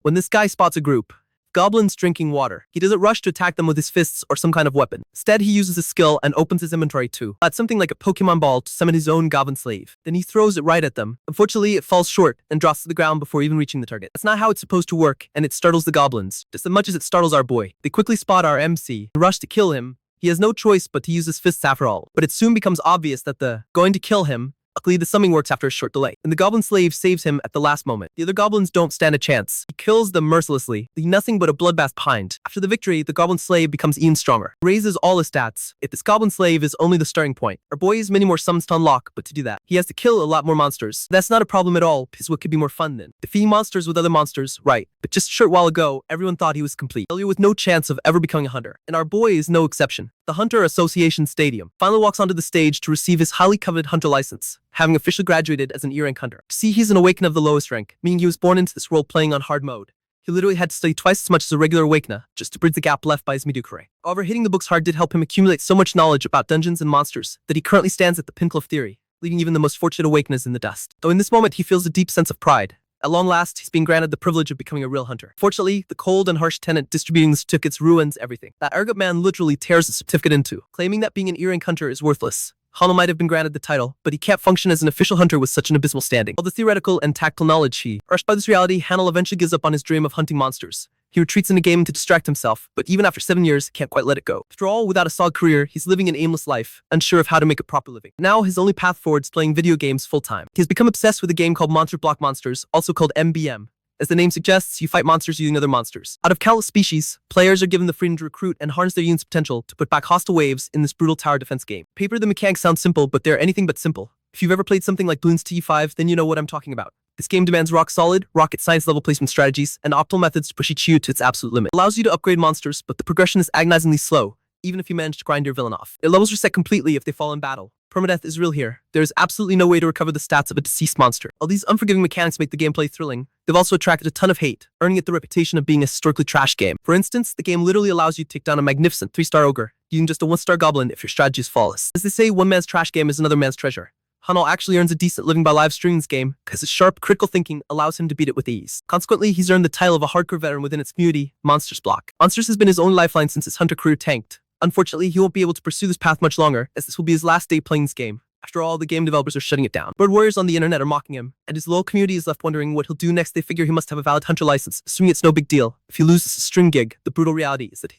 When this guy spots a group goblins drinking water, he doesn't rush to attack them with his fists or some kind of weapon. Instead, he uses his skill and opens his inventory to add something like a Pokemon ball to summon his own goblin slave. Then he throws it right at them. Unfortunately, it falls short and drops to the ground before even reaching the target. That's not how it's supposed to work, and it startles the goblins, just as much as it startles our boy. They quickly spot our MC and rush to kill him. He has no choice but to use his fists after all. But it soon becomes obvious that going to kill him. Luckily, the summoning works after a short delay, and the goblin slave saves him at the last moment. The other goblins don't stand a chance. He kills them mercilessly, leaving nothing but a bloodbath behind. After the victory, the goblin slave becomes even stronger. Raises all his stats. If this goblin slave is only the starting point, our boy has many more summons to unlock, but to do that, he has to kill a lot more monsters. That's not a problem at all, because what could be more fun than defeating monsters with other monsters, right? But just a short while ago, everyone thought he was complete, failure with no chance of ever becoming a hunter, and our boy is no exception. The Hunter Association Stadium finally walks onto the stage to receive his highly coveted hunter license, having officially graduated as an E-rank hunter. See, he's an awakener of the lowest rank, meaning he was born into this world playing on hard mode. He literally had to study twice as much as a regular awakener just to bridge the gap left by his mediocre. However, hitting the books hard did help him accumulate so much knowledge about dungeons and monsters that he currently stands at the pinnacle of theory, leaving even the most fortunate awakeners in the dust. Though in this moment he feels a deep sense of pride. At long last, he's being granted the privilege of becoming a real hunter. Fortunately, the cold and harsh tenant distributing the certificates ruins everything. That arrogant man literally tears the certificate in two, claiming that being an E-rank hunter is worthless. Hano might have been granted the title, but he can't function as an official hunter with such an abysmal standing. All the theoretical and tactical knowledge crushed by this reality, Hanel eventually gives up on his dream of hunting monsters. He retreats in a game to distract himself, but even after 7 years, he can't quite let it go. After all, without a solid career, he's living an aimless life, unsure of how to make a proper living. Now, his only path forward is playing video games full-time. He has become obsessed with a game called Monster Block Monsters, also called MBM. As the name suggests, you fight monsters using other monsters. Out of countless species, players are given the freedom to recruit and harness their unit's potential to put back hostile waves in this brutal tower defense game. On paper, the mechanics sound simple, but they're anything but simple. If you've ever played something like Bloons TE5, then you know what I'm talking about. This game demands rock-solid, rocket science-level placement strategies and optimal methods to push each unit to its absolute limit. It allows you to upgrade monsters, but the progression is agonizingly slow, even if you manage to grind your villain off. Their levels reset completely if they fall in battle. Permadeath is real here. There is absolutely no way to recover the stats of a deceased monster. While these unforgiving mechanics make the gameplay thrilling, they've also attracted a ton of hate, earning it the reputation of being a historically trash game. For instance, the game literally allows you to take down a magnificent 3-star ogre, using just a 1-star goblin if your strategy is flawless. As they say, one man's trash game is another man's treasure. Hanel actually earns a decent living by live streaming this game, because his sharp, critical thinking allows him to beat it with ease. Consequently, he's earned the title of a hardcore veteran within its community, Monsters Block. Monsters has been his only lifeline since his hunter career tanked. Unfortunately, he won't be able to pursue this path much longer, as this will be his last day playing this game. After all, the game developers are shutting it down. Bird warriors on the internet are mocking him, and his loyal community is left wondering what he'll do next. They figure he must have a valid hunter license, assuming it's no big deal. If he loses his string gig, the brutal reality is that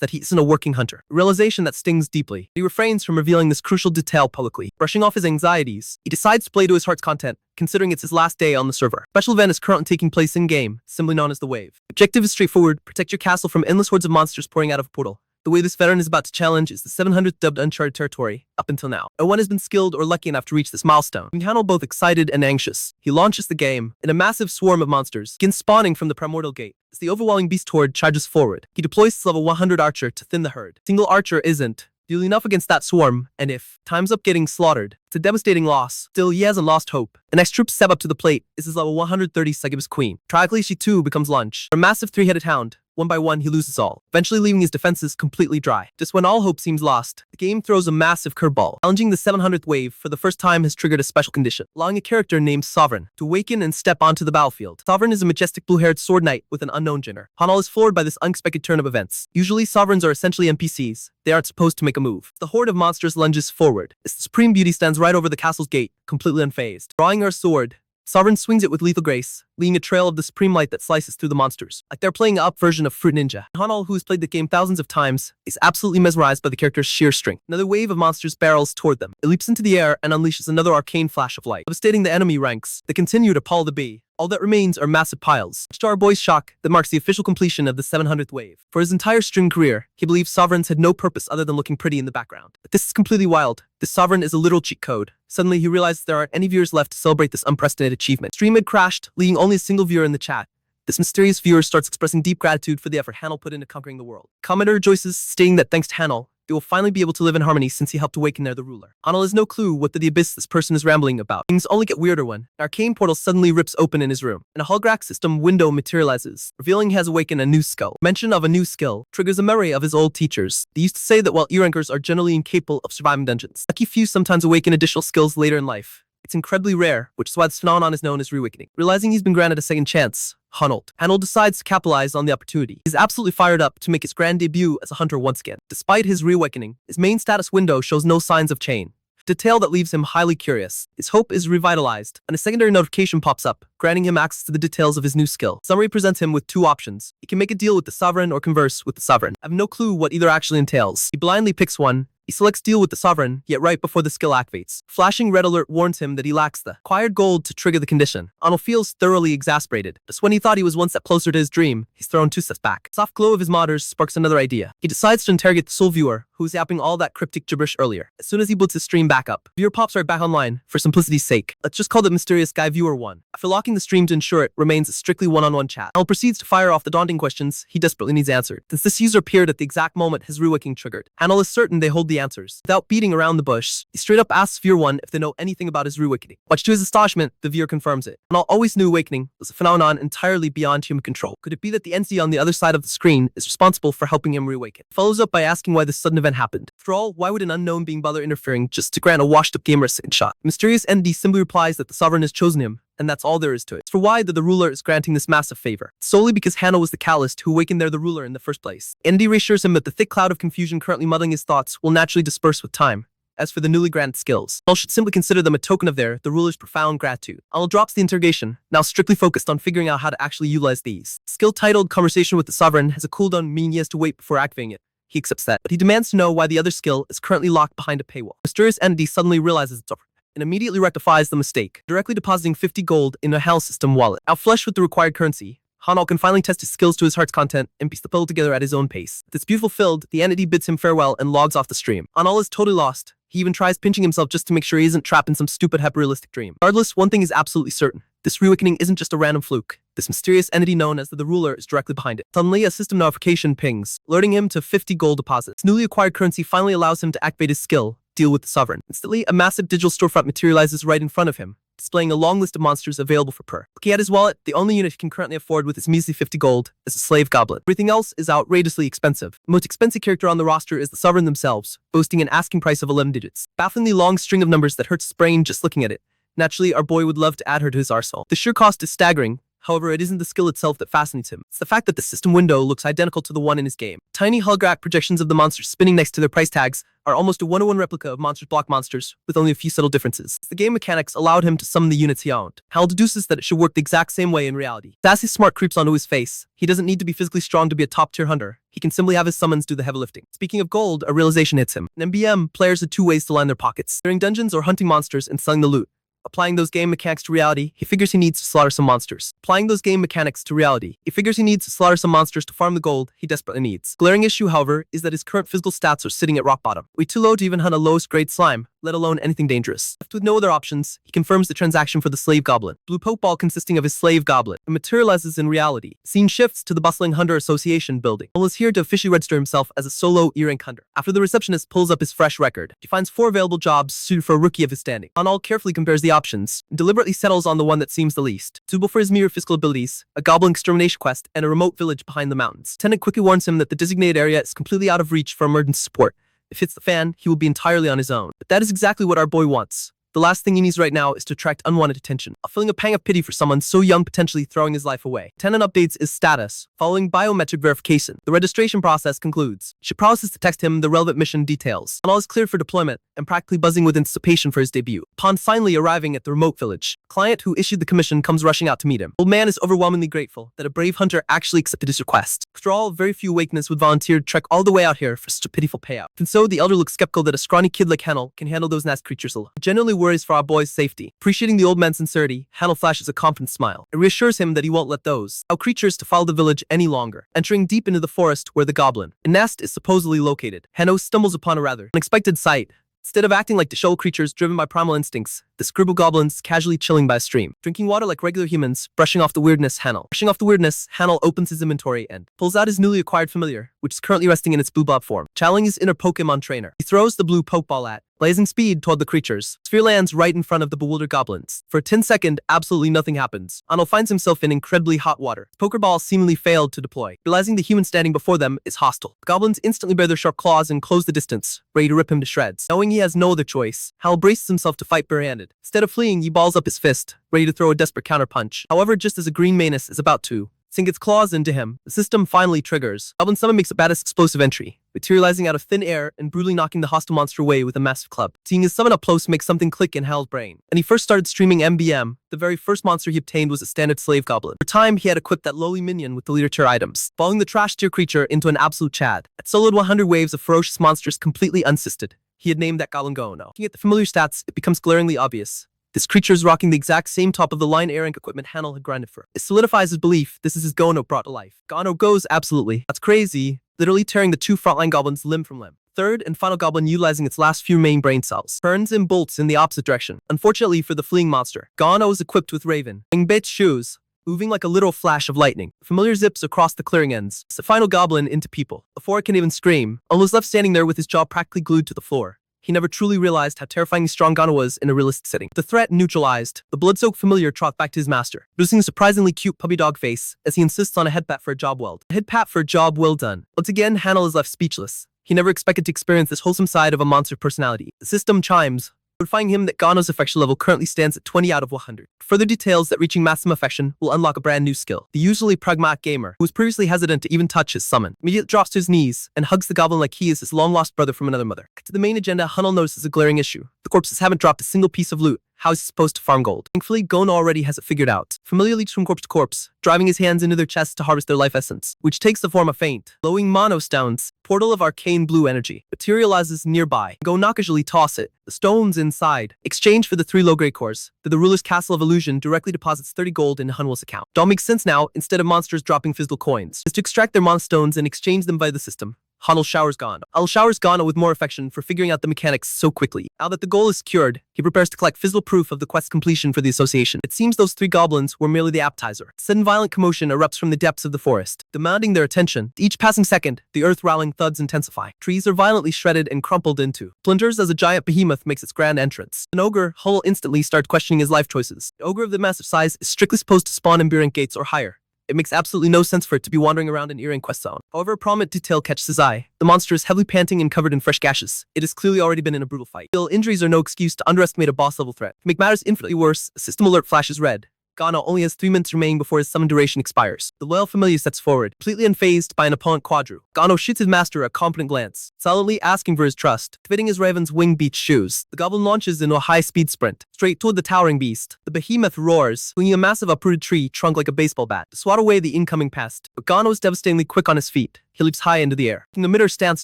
he isn't a working hunter. A realization that stings deeply. He refrains from revealing this crucial detail publicly. Brushing off his anxieties, he decides to play to his heart's content, considering it's his last day on the server. Special event is currently taking place in-game, simply known as the Wave. Objective is straightforward: protect your castle from endless hordes of monsters pouring out of a portal. The way this veteran is about to challenge is the 700th dubbed uncharted territory, up until now. No one has been skilled or lucky enough to reach this milestone. Leaving Hanel both excited and anxious, he launches the game, and a massive swarm of monsters begins spawning from the primordial gate. As the overwhelming beast horde charges forward, he deploys his level 100 archer to thin the herd. Single archer isn't doing enough against that swarm, and if time's up getting slaughtered, it's a devastating loss. Still, he hasn't lost hope. The next troop to step up to the plate is his level 130 Succubus Queen. Tragically, she too becomes lunch. A massive 3-headed hound. One by one, he loses all, eventually leaving his defenses completely dry. Just when all hope seems lost, the game throws a massive curveball. Challenging the 700th wave for the first time has triggered a special condition, allowing a character named Sovereign to awaken and step onto the battlefield. Sovereign is a majestic blue-haired sword knight with an unknown gender. Hanel is floored by this unexpected turn of events. Usually, Sovereigns are essentially NPCs. They aren't supposed to make a move. The horde of monsters lunges forward. This supreme beauty stands right over the castle's gate, completely unfazed. Drawing her sword, Sovereign swings it with lethal grace, leaving a trail of the supreme light that slices through the monsters, like they're playing an up version of Fruit Ninja. Hanel, who has played the game thousands of times, is absolutely mesmerized by the character's sheer strength. Another wave of monsters barrels toward them. It leaps into the air and unleashes another arcane flash of light, devastating the enemy ranks. They continue to pall the bee. All that remains are massive piles. Much to our boy's shock, that marks the official completion of the 700th wave. For his entire string career, he believes Sovereigns had no purpose other than looking pretty in the background. But this is completely wild. This Sovereign is a literal cheat code. Suddenly, he realizes there aren't any viewers left to celebrate this unprecedented achievement. Stream had crashed, leaving only a single viewer in the chat. This mysterious viewer starts expressing deep gratitude for the effort Hanel put into conquering the world. Commenter rejoices, stating that thanks to Hanel, they will finally be able to live in harmony since he helped awaken their the ruler. Hanel has no clue what the abyss this person is rambling about. Things only get weirder when an arcane portal suddenly rips open in his room, and a holographic system window materializes, revealing he has awakened a new skill. Mention of a new skill triggers a memory of his old teachers. They used to say that while E-rankers are generally incapable of surviving dungeons, lucky few sometimes awaken additional skills later in life. It's incredibly rare, which is why this phenomenon is known as reawakening. Realizing he's been granted a second chance, Hanold decides to capitalize on the opportunity. He's absolutely fired up to make his grand debut as a hunter once again. Despite his reawakening, his main status window shows no signs of change. Detail that leaves him highly curious. His hope is revitalized, and a secondary notification pops up, granting him access to the details of his new skill. Summary presents him with two options. He can make a deal with the Sovereign or converse with the Sovereign. I have no clue what either actually entails. He blindly picks one. He selects deal with the Sovereign, yet right before the skill activates. Flashing red alert warns him that he lacks the acquired gold to trigger the condition. Arnold feels thoroughly exasperated. Just when he thought he was one step closer to his dream, he's thrown two steps back. The soft glow of his monitors sparks another idea. He decides to interrogate the sole viewer, who was yapping all that cryptic gibberish earlier. As soon as he boots his stream back up, viewer pops right back online. For simplicity's sake, let's just call the mysterious guy viewer 1. After locking the stream to ensure it remains a strictly one-on-one chat, Arnold proceeds to fire off the daunting questions he desperately needs answered. Since this user appeared at the exact moment his reawakening triggered, Arnold is certain they hold the answers. Without beating around the bush, he straight up asks viewer 1 if they know anything about his reawakening. Much to his astonishment, the viewer confirms it. Arnold always knew awakening was a phenomenon entirely beyond human control. Could it be that the entity on the other side of the screen is responsible for helping him reawaken? He follows up by asking why this sudden event happened. After all, why would an unknown being bother interfering just to grant a washed-up gamer a second shot? The mysterious entity simply replies that the Sovereign has chosen him, and that's all there is to it. As for why the ruler is granting this massive favor, solely because Hano was the calloused who awakened the ruler in the first place. Entity reassures him that the thick cloud of confusion currently muddling his thoughts will naturally disperse with time. As for the newly granted skills, Arnold should simply consider them a token of the ruler's profound gratitude. Arnold drops the interrogation, now strictly focused on figuring out how to actually utilize these. Skill titled Conversation with the Sovereign has a cooldown, meaning he has to wait before activating it. He accepts that, but he demands to know why the other skill is currently locked behind a paywall. The mysterious entity suddenly realizes it's over and immediately rectifies the mistake, directly depositing 50 gold in a HAL system wallet. Now flushed with the required currency, Hano can finally test his skills to his heart's content and piece the puzzle together at his own pace. With its beautiful filled, the entity bids him farewell and logs off the stream. Anal is totally lost. He even tries pinching himself just to make sure he isn't trapped in some stupid hyper-realistic dream. Regardless, one thing is absolutely certain. This reawakening isn't just a random fluke. This mysterious entity known as the ruler is directly behind it. Suddenly, a system notification pings, alerting him to 50 gold deposits. His newly acquired currency finally allows him to activate his skill, Deal with the Sovereign. Instantly, a massive digital storefront materializes right in front of him, displaying a long list of monsters available for per. Looking at his wallet, the only unit he can currently afford with his measly 50 gold is a slave goblin. Everything else is outrageously expensive. The most expensive character on the roster is the Sovereign themselves, boasting an asking price of 11 digits. Bafflingly long string of numbers that hurts his brain just looking at it. Naturally, our boy would love to add her to his arsenal. The sheer cost is staggering. However, it isn't the skill itself that fascinates him. It's the fact that the system window looks identical to the one in his game. Tiny holographic projections of the monsters spinning next to their price tags are almost a one-to-one replica of Monsters Block monsters, with only a few subtle differences. The game mechanics allowed him to summon the units he owned. Hal deduces that it should work the exact same way in reality. Sassy smart creeps onto his face. He doesn't need to be physically strong to be a top-tier hunter. He can simply have his summons do the heavy lifting. Speaking of gold, a realization hits him. In MBM, players had two ways to line their pockets: clearing dungeons or hunting monsters and selling the loot. Applying those game mechanics to reality, he figures he needs to slaughter some monsters. Applying those game mechanics to reality, he figures he needs to slaughter some monsters to farm the gold he desperately needs. Glaring issue, however, is that his current physical stats are sitting at rock bottom. Way too low to even hunt a lowest grade slime, let alone anything dangerous. Left with no other options, he confirms the transaction for the slave goblin. Blue Pokeball consisting of his slave goblet. It materializes in reality. Scene shifts to the bustling Hunter Association building. Paul is here to officially register himself as a solo E-rank hunter. After the receptionist pulls up his fresh record, he finds 4 available jobs suited for a rookie of his standing. Anal carefully compares the options, and deliberately settles on the one that seems the least. Suitable for his mere physical abilities, a goblin extermination quest, and a remote village behind the mountains. Lieutenant quickly warns him that the designated area is completely out of reach for emergency support. If hits the fan, he will be entirely on his own. But that is exactly what our boy wants. The last thing he needs right now is to attract unwanted attention. Feeling a pang of pity for someone so young potentially throwing his life away. Lieutenant updates his status. Following biometric verification, the registration process concludes. She promises to text him the relevant mission details. Anal is cleared for deployment and practically buzzing with anticipation for his debut. Upon finally arriving at the remote village, the client who issued the commission comes rushing out to meet him. Old man is overwhelmingly grateful that a brave hunter actually accepted his request. After all, very few awakeners would volunteer to trek all the way out here for such a pitiful payout. And so, the elder looks skeptical that a scrawny kid like Hanel can handle those nasty creatures alone. He genuinely worries for our boy's safety. Appreciating the old man's sincerity, Hanel flashes a confident smile. It reassures him that he won't let those creatures to follow the village any longer. Entering deep into the forest where the goblin nest is supposedly located, Hanel stumbles upon a rather unexpected sight. Instead of acting like disheveled creatures driven by primal instincts, the scribble goblins casually chilling by a stream, drinking water like regular humans, brushing off the weirdness. Hanel opens his inventory and pulls out his newly acquired familiar, which is currently resting in its blue blob form, channeling his inner Pokemon trainer. He throws the blue Pokeball at blazing speed toward the creatures. Sphere lands right in front of the bewildered goblins. For a 10-second, absolutely nothing happens. Ano finds himself in incredibly hot water. The Pokerball seemingly failed to deploy. Realizing the human standing before them is hostile, the goblins instantly bare their sharp claws and close the distance, ready to rip him to shreds. Knowing he has no other choice, Hal braces himself to fight barehanded. Instead of fleeing, he balls up his fist, ready to throw a desperate counterpunch. However, just as a green Manus is about to sink its claws into him, the system finally triggers. Goblin Summon makes a badass explosive entry, materializing out of thin air and brutally knocking the hostile monster away with a massive club. Seeing his summon up close makes something click in Hal's brain. And he first started streaming MBM. The very first monster he obtained was a standard slave goblin. For time, he had equipped that lowly minion with the leader tier items, falling the trash tier creature into an absolute chad. At soloed 100 waves of ferocious monsters completely unsisted, he had named that goblin Gono. Looking at the familiar stats, it becomes glaringly obvious. This creature is rocking the exact same top-of-the-line air ink equipment Hanel had grinded for. It solidifies his belief this is his Gono brought to life. Gono goes absolutely. That's crazy, literally tearing the two frontline goblins limb from limb. Third and final goblin utilizing its last few main brain cells, turns and bolts in the opposite direction. Unfortunately for the fleeing monster, Gono is equipped with Raven, Wing-Bit's shoes, moving like a literal flash of lightning. Familiar zips across the clearing ends. It's the final goblin into people. Before it can even scream, almost left standing there with his jaw practically glued to the floor. He never truly realized how terrifyingly strong Gono was in a realistic setting. The threat neutralized, the blood-soaked familiar trots back to his master, producing a surprisingly cute puppy dog face as he insists on a head pat for a job well. A head pat for a job well done. Once again, Hanel is left speechless. He never expected to experience this wholesome side of a monster personality. The system chimes, notifying him that Gono's affection level currently stands at 20 out of 100. Further details that reaching maximum affection will unlock a brand new skill. The usually pragmatic gamer, who was previously hesitant to even touch his summon, immediately drops to his knees and hugs the goblin like he is his long-lost brother from another mother. To the main agenda, Hanel notices a glaring issue. The corpses haven't dropped a single piece of loot. How is he supposed to farm gold? Thankfully, Gono already has it figured out. Familiar leaps from corpse to corpse, driving his hands into their chests to harvest their life essence, which takes the form of faint, glowing monostones. Portal of arcane blue energy materializes nearby. Gono casually toss it. The stones inside, exchange for the 3 low grade cores, that the ruler's castle of illusion directly deposits 30 gold in Hanwell's account. It all makes sense now. Instead of monsters dropping physical coins, is to extract their monostones and exchange them via the system. Hanel showers Gono. Hanel showers Gono with more affection for figuring out the mechanics so quickly. Now that the goal is secured, he prepares to collect physical proof of the quest's completion for the association. It seems those 3 goblins were merely the appetizer. Sudden violent commotion erupts from the depths of the forest, demanding their attention. Each passing second, the earth rattling thuds intensify. Trees are violently shredded and crumpled into splinters as a giant behemoth makes its grand entrance. An ogre, Hull instantly starts questioning his life choices. The ogre of the massive size is strictly supposed to spawn in beer rank gates or higher. It makes absolutely no sense for it to be wandering around an earring quest zone. However, a prominent detail catches his eye. The monster is heavily panting and covered in fresh gashes. It has clearly already been in a brutal fight. Still, injuries are no excuse to underestimate a boss-level threat. To make matters infinitely worse, a system alert flashes red. Gono only has 3 minutes remaining before his summon duration expires. The loyal familiar steps forward, completely unfazed by an opponent quadru. Gono shoots his master a competent glance, solidly asking for his trust. Fitting his Raven's Wing-Beat shoes, the goblin launches into a high-speed sprint, straight toward the towering beast. The behemoth roars, swinging a massive uprooted tree trunk like a baseball bat to swat away the incoming pest. But Gono is devastatingly quick on his feet. He leaps high into the air, taking the mid-air stance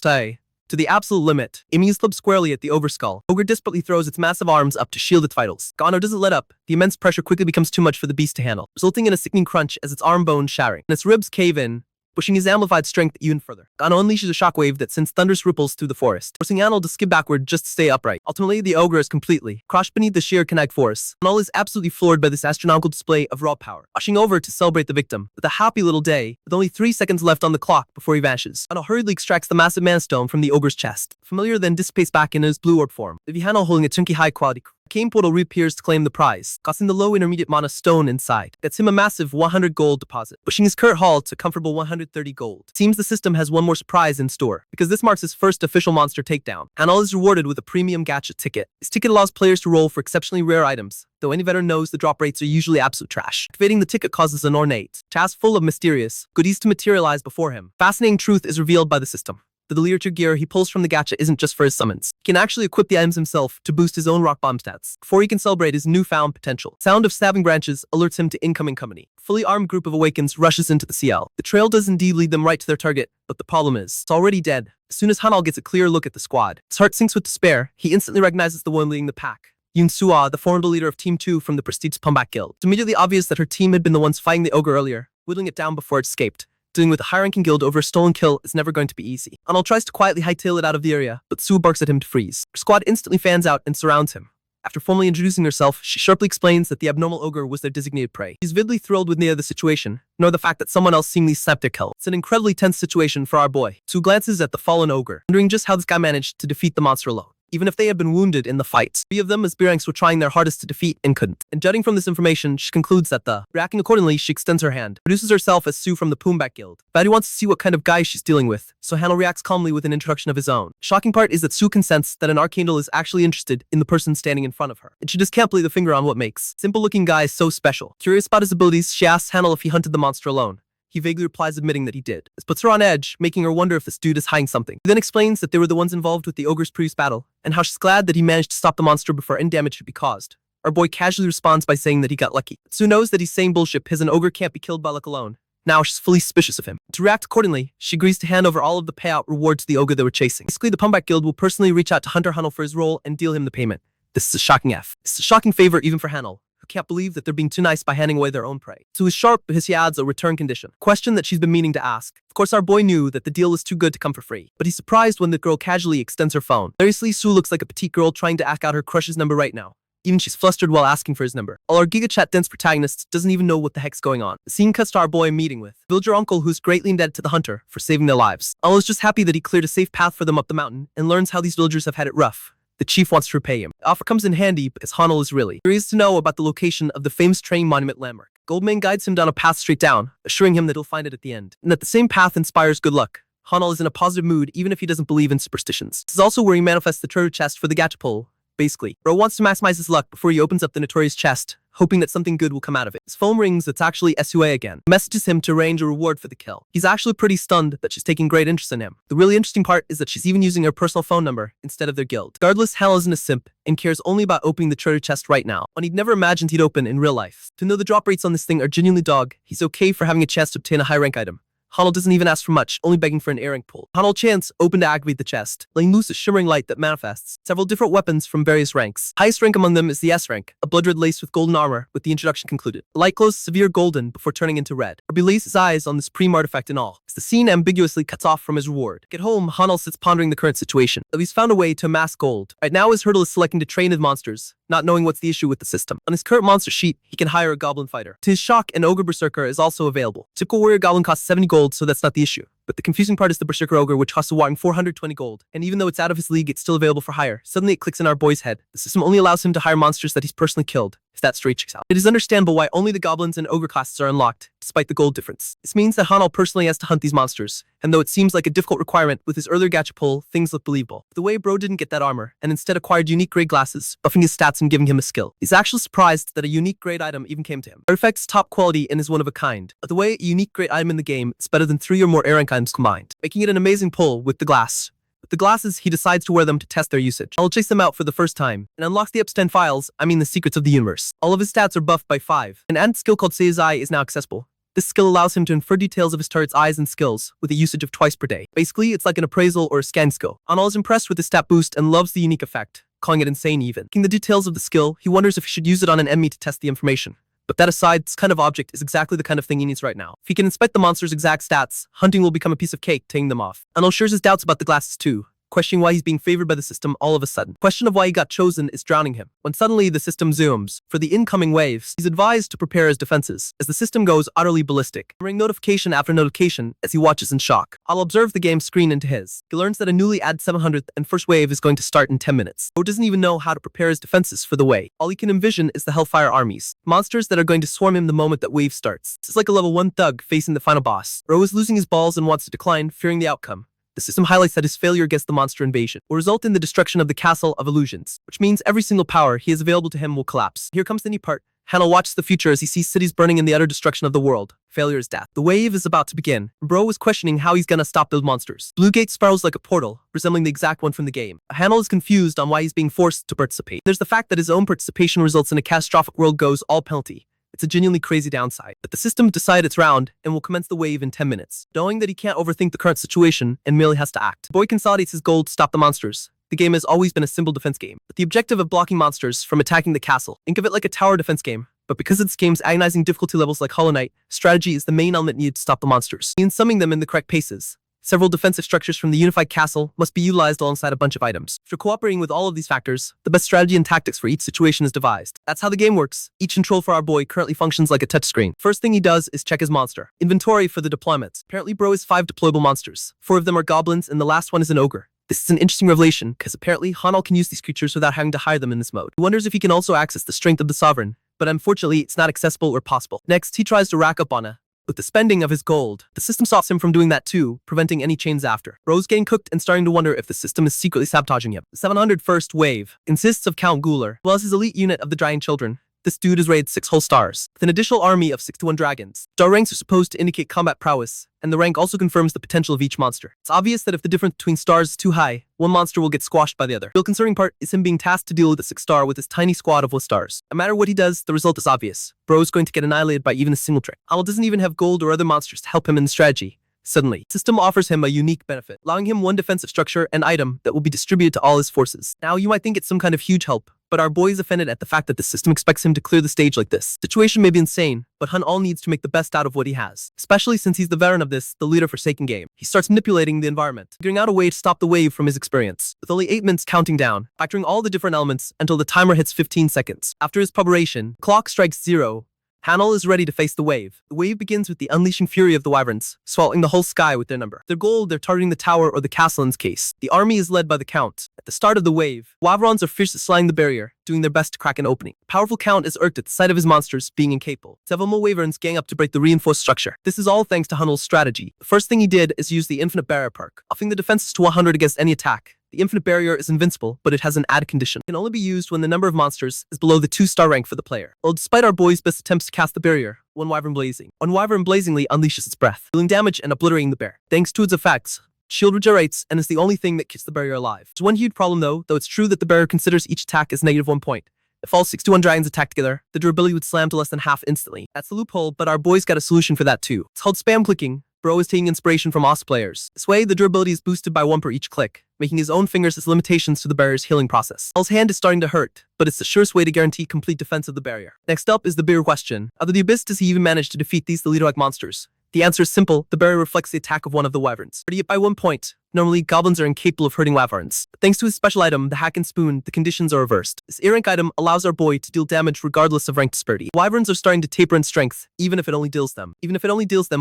to the absolute limit, aiming his club squarely at the overskull. Ogre desperately throws its massive arms up to shield its vitals. Gono doesn't let up. The immense pressure quickly becomes too much for the beast to handle, resulting in a sickening crunch as its arm bones shattering, and its ribs cave in, pushing his amplified strength even further. Gono unleashes a shockwave that sends thunderous ripples through the forest, forcing Anil to skid backward just to stay upright. Ultimately, the ogre is completely crushed beneath the sheer kinetic force. Anil is absolutely floored by this astronomical display of raw power, rushing over to celebrate the victim with a happy little day, with only 3 seconds left on the clock before he vanishes. Anil hurriedly extracts the massive mana stone from the ogre's chest. Familiar then dissipates back into his blue orb form, leaving Anil holding a chunky high-quality Arcane Portal reappears to claim the prize, costing the low intermediate mana stone inside. Gets him a massive 100 gold deposit, pushing his current haul to a comfortable 130 gold. Seems the system has one more surprise in store, because this marks his first official monster takedown. Anil is rewarded with a premium gacha ticket. This ticket allows players to roll for exceptionally rare items, though any veteran knows the drop rates are usually absolute trash. Activating the ticket causes an ornate task full of mysterious goodies to materialize before him. Fascinating truth is revealed by the system. The leader gear he pulls from the gacha isn't just for his summons. He can actually equip the items himself to boost his own rock bomb stats, before he can celebrate his newfound potential. Sound of stabbing branches alerts him to incoming company. A fully armed group of awakens rushes into the CL. The trail does indeed lead them right to their target, but the problem is, it's already dead. As soon as Hanal gets a clear look at the squad, his heart sinks with despair. He instantly recognizes the one leading the pack. Yun Sua, the formidable leader of Team 2 from the prestigious Pumbak Guild. It's immediately obvious that her team had been the ones fighting the ogre earlier, whittling it down before it escaped. Dealing with a high-ranking guild over a stolen kill is never going to be easy. Anil tries to quietly hightail it out of the area, but Sue barks at him to freeze. Her squad instantly fans out and surrounds him. After formally introducing herself, she sharply explains that the abnormal ogre was their designated prey. She's vividly thrilled with neither the situation, nor the fact that someone else seemingly snapped their kill. It's an incredibly tense situation for our boy. Sue glances at the fallen ogre, wondering just how this guy managed to defeat the monster alone. even if they had been wounded in the fight. 3 of them as B-ranks were trying their hardest to defeat and couldn't. And judging from this information, she concludes that reacting accordingly, she extends her hand, produces herself as Sue from the Poomback Guild. Fatty wants to see what kind of guy she's dealing with, so Hanel reacts calmly with an introduction of his own. Shocking part is that Sue consents that an Archangel is actually interested in the person standing in front of her, and she just can't play the finger on what makes simple-looking guys so special. Curious about his abilities, she asks Hanel if he hunted the monster alone. He vaguely replies admitting that he did. This puts her on edge, making her wonder if this dude is hiding something. He then explains that they were the ones involved with the ogre's previous battle, and how she's glad that he managed to stop the monster before any damage should be caused. Our boy casually responds by saying that he got lucky. Sue knows that he's saying bullshit because an ogre can't be killed by luck alone. Now she's fully suspicious of him. To react accordingly, she agrees to hand over all of the payout reward to the ogre they were chasing. Basically, the Poomback Guild will personally reach out to Hunter Hanel for his role and deal him the payment. This is a shocking F. It's a shocking favor even for Hanel, who can't believe that they're being too nice by handing away their own prey. Sue is sharp because he adds a return condition, a question that she's been meaning to ask. Of course, our boy knew that the deal was too good to come for free, but he's surprised when the girl casually extends her phone. Seriously, Sue looks like a petite girl trying to act out her crush's number right now. Even she's flustered while asking for his number. All our GigaChat dense protagonist doesn't even know what the heck's going on. The scene cuts to our boy meeting with villager uncle who's greatly indebted to the hunter for saving their lives. Uncle is just happy that he cleared a safe path for them up the mountain and learns how these villagers have had it rough. The chief wants to repay him. The offer comes in handy because Hanel is really curious to know about the location of the famous train monument landmark. Goldman guides him down a path straight down, assuring him that he'll find it at the end, and that the same path inspires good luck. Hanel is in a positive mood even if he doesn't believe in superstitions. This is also where he manifests the treasure chest for the gacha pull. Basically, bro wants to maximize his luck before he opens up the notorious chest, hoping that something good will come out of it. His phone rings, it's actually Sue again. Messages him to arrange a reward for the kill. He's actually pretty stunned that she's taking great interest in him. The really interesting part is that she's even using her personal phone number instead of their guild. Regardless, Hal isn't a simp and cares only about opening the treasure chest right now, one he'd never imagined he'd open in real life. To know the drop rates on this thing are genuinely dog, he's okay for having a chance to obtain a high rank item. Hanel doesn't even ask for much, only begging for an A rank pull. Hanel chance open to activate the chest, laying loose a shimmering light that manifests several different weapons from various ranks. Highest rank among them is the S rank, a blood red laced with golden armor, with the introduction concluded. The light glows severe golden before turning into red. Or lays his eyes on the supreme artifact in all, as the scene ambiguously cuts off from his reward. At home, Hanel sits pondering the current situation, though he's found a way to amass gold. Right now his hurdle is selecting to train his monsters, not knowing what's the issue with the system. On his current monster sheet, he can hire a goblin fighter. To his shock, an ogre berserker is also available. Typical warrior goblin costs 70 gold, so that's not the issue. But the confusing part is the berserker ogre, which costs a whopping 420 gold. And even though it's out of his league, it's still available for hire. Suddenly it clicks in our boy's head. The system only allows him to hire monsters that he's personally killed, if that story checks out. It is understandable why only the goblins and ogre classes are unlocked, despite the gold difference. This means that Hanel personally has to hunt these monsters, and though it seems like a difficult requirement with his earlier gacha pull, things look believable. The way bro didn't get that armor, and instead acquired unique grade glasses, buffing his stats and giving him a skill. He's actually surprised that a unique grade item even came to him. Artifact's top quality and is one of a kind. But the way a unique grade item in the game is better than 3 or more A rank items combined, making it an amazing pull with the glass. With the glasses, he decides to wear them to test their usage. I'll chase them out for the first time, and unlocks the Epstein files, the secrets of the universe. All of his stats are buffed by 5. An added skill called Say His Eye is now accessible. This skill allows him to infer details of his target's eyes and skills, with a usage of twice per day. Basically, it's like an appraisal or a scan skill. Hanel is impressed with the stat boost and loves the unique effect, calling it insane even. Looking the details of the skill, he wonders if he should use it on an enemy to test the information. But that aside, this kind of object is exactly the kind of thing he needs right now. If he can inspect the monster's exact stats, hunting will become a piece of cake, taking them off. Hanel shares his doubts about the glasses too, questioning why he's being favored by the system all of a sudden. Question of why he got chosen is drowning him. When suddenly the system zooms for the incoming waves, he's advised to prepare his defenses, as the system goes utterly ballistic, ring notification after notification as he watches in shock. I'll observe the game screen into his. He learns that a newly added 700th and first wave is going to start in 10 minutes. Bro doesn't even know how to prepare his defenses for the way. All he can envision is the Hellfire armies, monsters that are going to swarm him the moment that wave starts. This is like a level 1 thug facing the final boss. Bro is losing his balls and wants to decline, fearing the outcome. The system highlights that his failure against the monster invasion will result in the destruction of the Castle of Illusions, which means every single power he has available to him will collapse. Here comes the neat part. Hanel watches the future as he sees cities burning in the utter destruction of the world. Failure is death. The wave is about to begin. Bro is questioning how he's gonna stop those monsters. Blue Gate spirals like a portal, resembling the exact one from the game. Hanel is confused on why he's being forced to participate. There's the fact that his own participation results in a catastrophic world goes all penalty. It's a genuinely crazy downside, but the system decided its round and will commence the wave in 10 minutes. Knowing that he can't overthink the current situation and merely has to act, the boy consolidates his goal to stop the monsters. The game has always been a simple defense game, with the objective of blocking monsters from attacking the castle. Think of it like a tower defense game, but because of this game's agonizing difficulty levels like Hollow Knight, strategy is the main element needed to stop the monsters. In summing them in the correct paces, several defensive structures from the unified castle must be utilized alongside a bunch of items. After cooperating with all of these factors, the best strategy and tactics for each situation is devised. That's how the game works. Each control for our boy currently functions like a touchscreen. First thing he does is check his monster inventory for the deployments. Apparently bro has 5 deployable monsters. 4 of them are goblins and the last one is an ogre. This is an interesting revelation, because apparently Hanal can use these creatures without having to hire them in this mode. He wonders if he can also access the strength of the sovereign, but unfortunately it's not accessible or possible. Next, he tries to rack up on with the spending of his gold. The system stops him from doing that too, preventing any chains after. Bro's getting cooked and starting to wonder if the system is secretly sabotaging him. The 701st wave consists of Count Gular, as well as his elite unit of the Dragon Children. This dude is rated 6 whole stars, with an additional army of 61 dragons. Star ranks are supposed to indicate combat prowess, and the rank also confirms the potential of each monster. It's obvious that if the difference between stars is too high, one monster will get squashed by the other. The real concerning part is him being tasked to deal with a 6-star with his tiny squad of stars. No matter what he does, the result is obvious. Bro's going to get annihilated by even a single trick. Hanal doesn't even have gold or other monsters to help him in the strategy. Suddenly, the system offers him a unique benefit, allowing him one defensive structure and item that will be distributed to all his forces. Now, you might think it's some kind of huge help, but our boy is offended at the fact that the system expects him to clear the stage like this. The situation may be insane, but Hanal needs to make the best out of what he has, especially since he's the veteran of this, the leader Forsaken game. He starts manipulating the environment, figuring out a way to stop the wave from his experience. With only 8 minutes counting down, factoring all the different elements until the timer hits 15 seconds. After his preparation, clock strikes 0. Hanal is ready to face the wave. The wave begins with the unleashing fury of the wyverns, swallowing the whole sky with their number. Their goal, they're targeting the tower or the castle in this case. The army is led by the Count. At the start of the wave, wyverns are fiercely slaying the barrier, doing their best to crack an opening. The powerful Count is irked at the sight of his monsters being incapable. Several more wyverns gang up to break the reinforced structure. This is all thanks to Hanal's strategy. The first thing he did is use the Infinite Barrier perk, upping the defenses to 100 against any attack. The Infinite Barrier is invincible, but it has an added condition. It can only be used when the number of monsters is below the 2-star rank for the player. Well, despite our boy's best attempts to cast the barrier, one wyvern blazingly unleashes its breath, dealing damage and obliterating the bear. Thanks to its effects, shield regenerates and is the only thing that keeps the barrier alive. There's one huge problem though it's true that the barrier considers each attack as -1 point. If all 61 dragons attack together, the durability would slam to less than half instantly. That's the loophole, but our boy's got a solution for that too. It's called spam clicking. Bro is taking inspiration from OS players. This way, the durability is boosted by 1 per each click, making his own fingers as limitations to the barrier's healing process. Hanal's hand is starting to hurt, but it's the surest way to guarantee complete defense of the barrier. Next up is the bigger question. Out of the abyss, does he even manage to defeat these leader-like monsters? The answer is simple. The barrier reflects the attack of one of the wyverns. Hurting it by 1 point. Normally, goblins are incapable of hurting wyverns. But thanks to his special item, the Hack and Spoon, the conditions are reversed. This A-rank item allows our boy to deal damage regardless of rank disparity. Wyverns are starting to taper in strength, even if it only deals them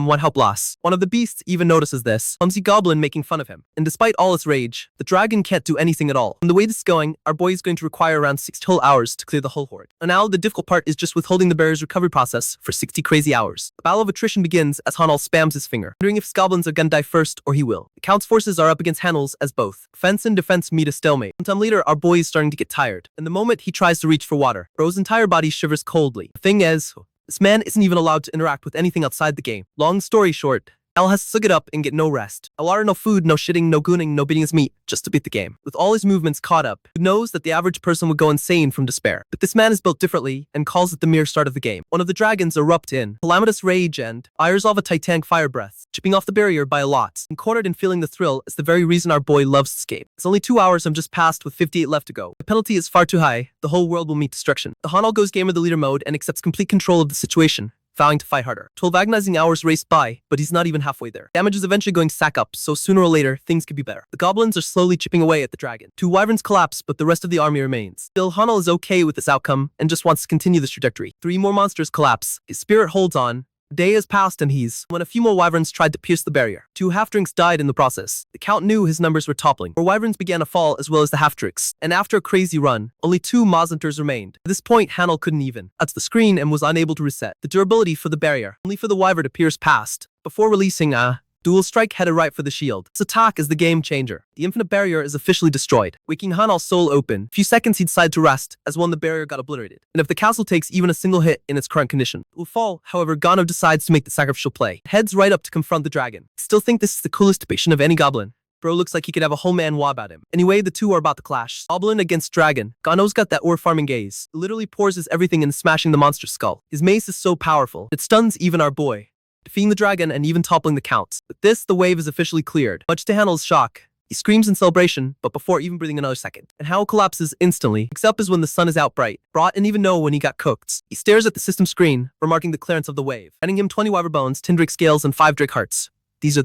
1 health loss. One of the beasts even notices this, clumsy goblin making fun of him. And despite all its rage, the dragon can't do anything at all. And the way this is going, our boy is going to require around 60 whole hours to clear the whole horde. And now, the difficult part is just withholding the barrier's recovery process for 60 crazy hours. The battle of attrition begins as Hanal spams his finger, wondering if his goblins are gonna die first or he will. The Count's forces are up against Hanal's as both offense and defense meet a stalemate. Sometime later, our boy is starting to get tired, and the moment he tries to reach for water, Bro's entire body shivers coldly. The thing is, this man isn't even allowed to interact with anything outside the game. Long story short, Al has to suck it up and get no rest. No water, no food, no shitting, no gooning, no beating his meat, just to beat the game. With all his movements caught up, he knows that the average person would go insane from despair. But this man is built differently and calls it the mere start of the game. One of the dragons erupt in calamitous rage and fires off a titanic fire breath, chipping off the barrier by a lot. And cornered and feeling the thrill is the very reason our boy loves this game. It's only 2 hours and just passed with 58 left to go. The penalty is far too high. The whole world will meet destruction. The Hanal goes gamer the leader mode and accepts complete control of the situation, vowing to fight harder. 12 agonizing hours race by, but he's not even halfway there. Damage is eventually going to stack up, so sooner or later, things could be better. The goblins are slowly chipping away at the dragon. 2 wyverns collapse, but the rest of the army remains. Still, Hanal is okay with this outcome and just wants to continue this trajectory. 3 more monsters collapse. His spirit holds on. A day has passed and when a few more wyverns tried to pierce the barrier. 2 half-drinks died in the process. The Count knew his numbers were toppling. More wyverns began to fall as well as the half-drinks. And after a crazy run, only 2 Mazanters remained. At this point, Hanal couldn't even touch the screen and was unable to reset the durability for the barrier, only for the wyvern to pierce past, before releasing a dual strike headed right for the shield. This attack is the game changer. The infinite barrier is officially destroyed, waking Hanal's soul open. A few seconds he decided to rest, as the barrier got obliterated. And if the castle takes even a single hit in its current condition, it will fall. However, Gano decides to make the sacrificial play. Heads right up to confront the dragon. Still think this is the coolest depiction of any goblin. Bro looks like he could have a whole manhwa about him. Anyway, the two are about to clash. Goblin against dragon. Gano's got that ore farming gaze. It literally pours his everything into smashing the monster's skull. His mace is so powerful, it stuns even our boy, defeating the dragon and even toppling the Count. With this, the wave is officially cleared. Much to Hanal's shock, he screams in celebration, but before even breathing another second. And Hanal collapses instantly, except as when the sun is out bright. Brought and even know when he got cooked. He stares at the system screen, remarking the clearance of the wave, adding him 20 wyver bones, 10 drake scales, and 5 drake hearts. These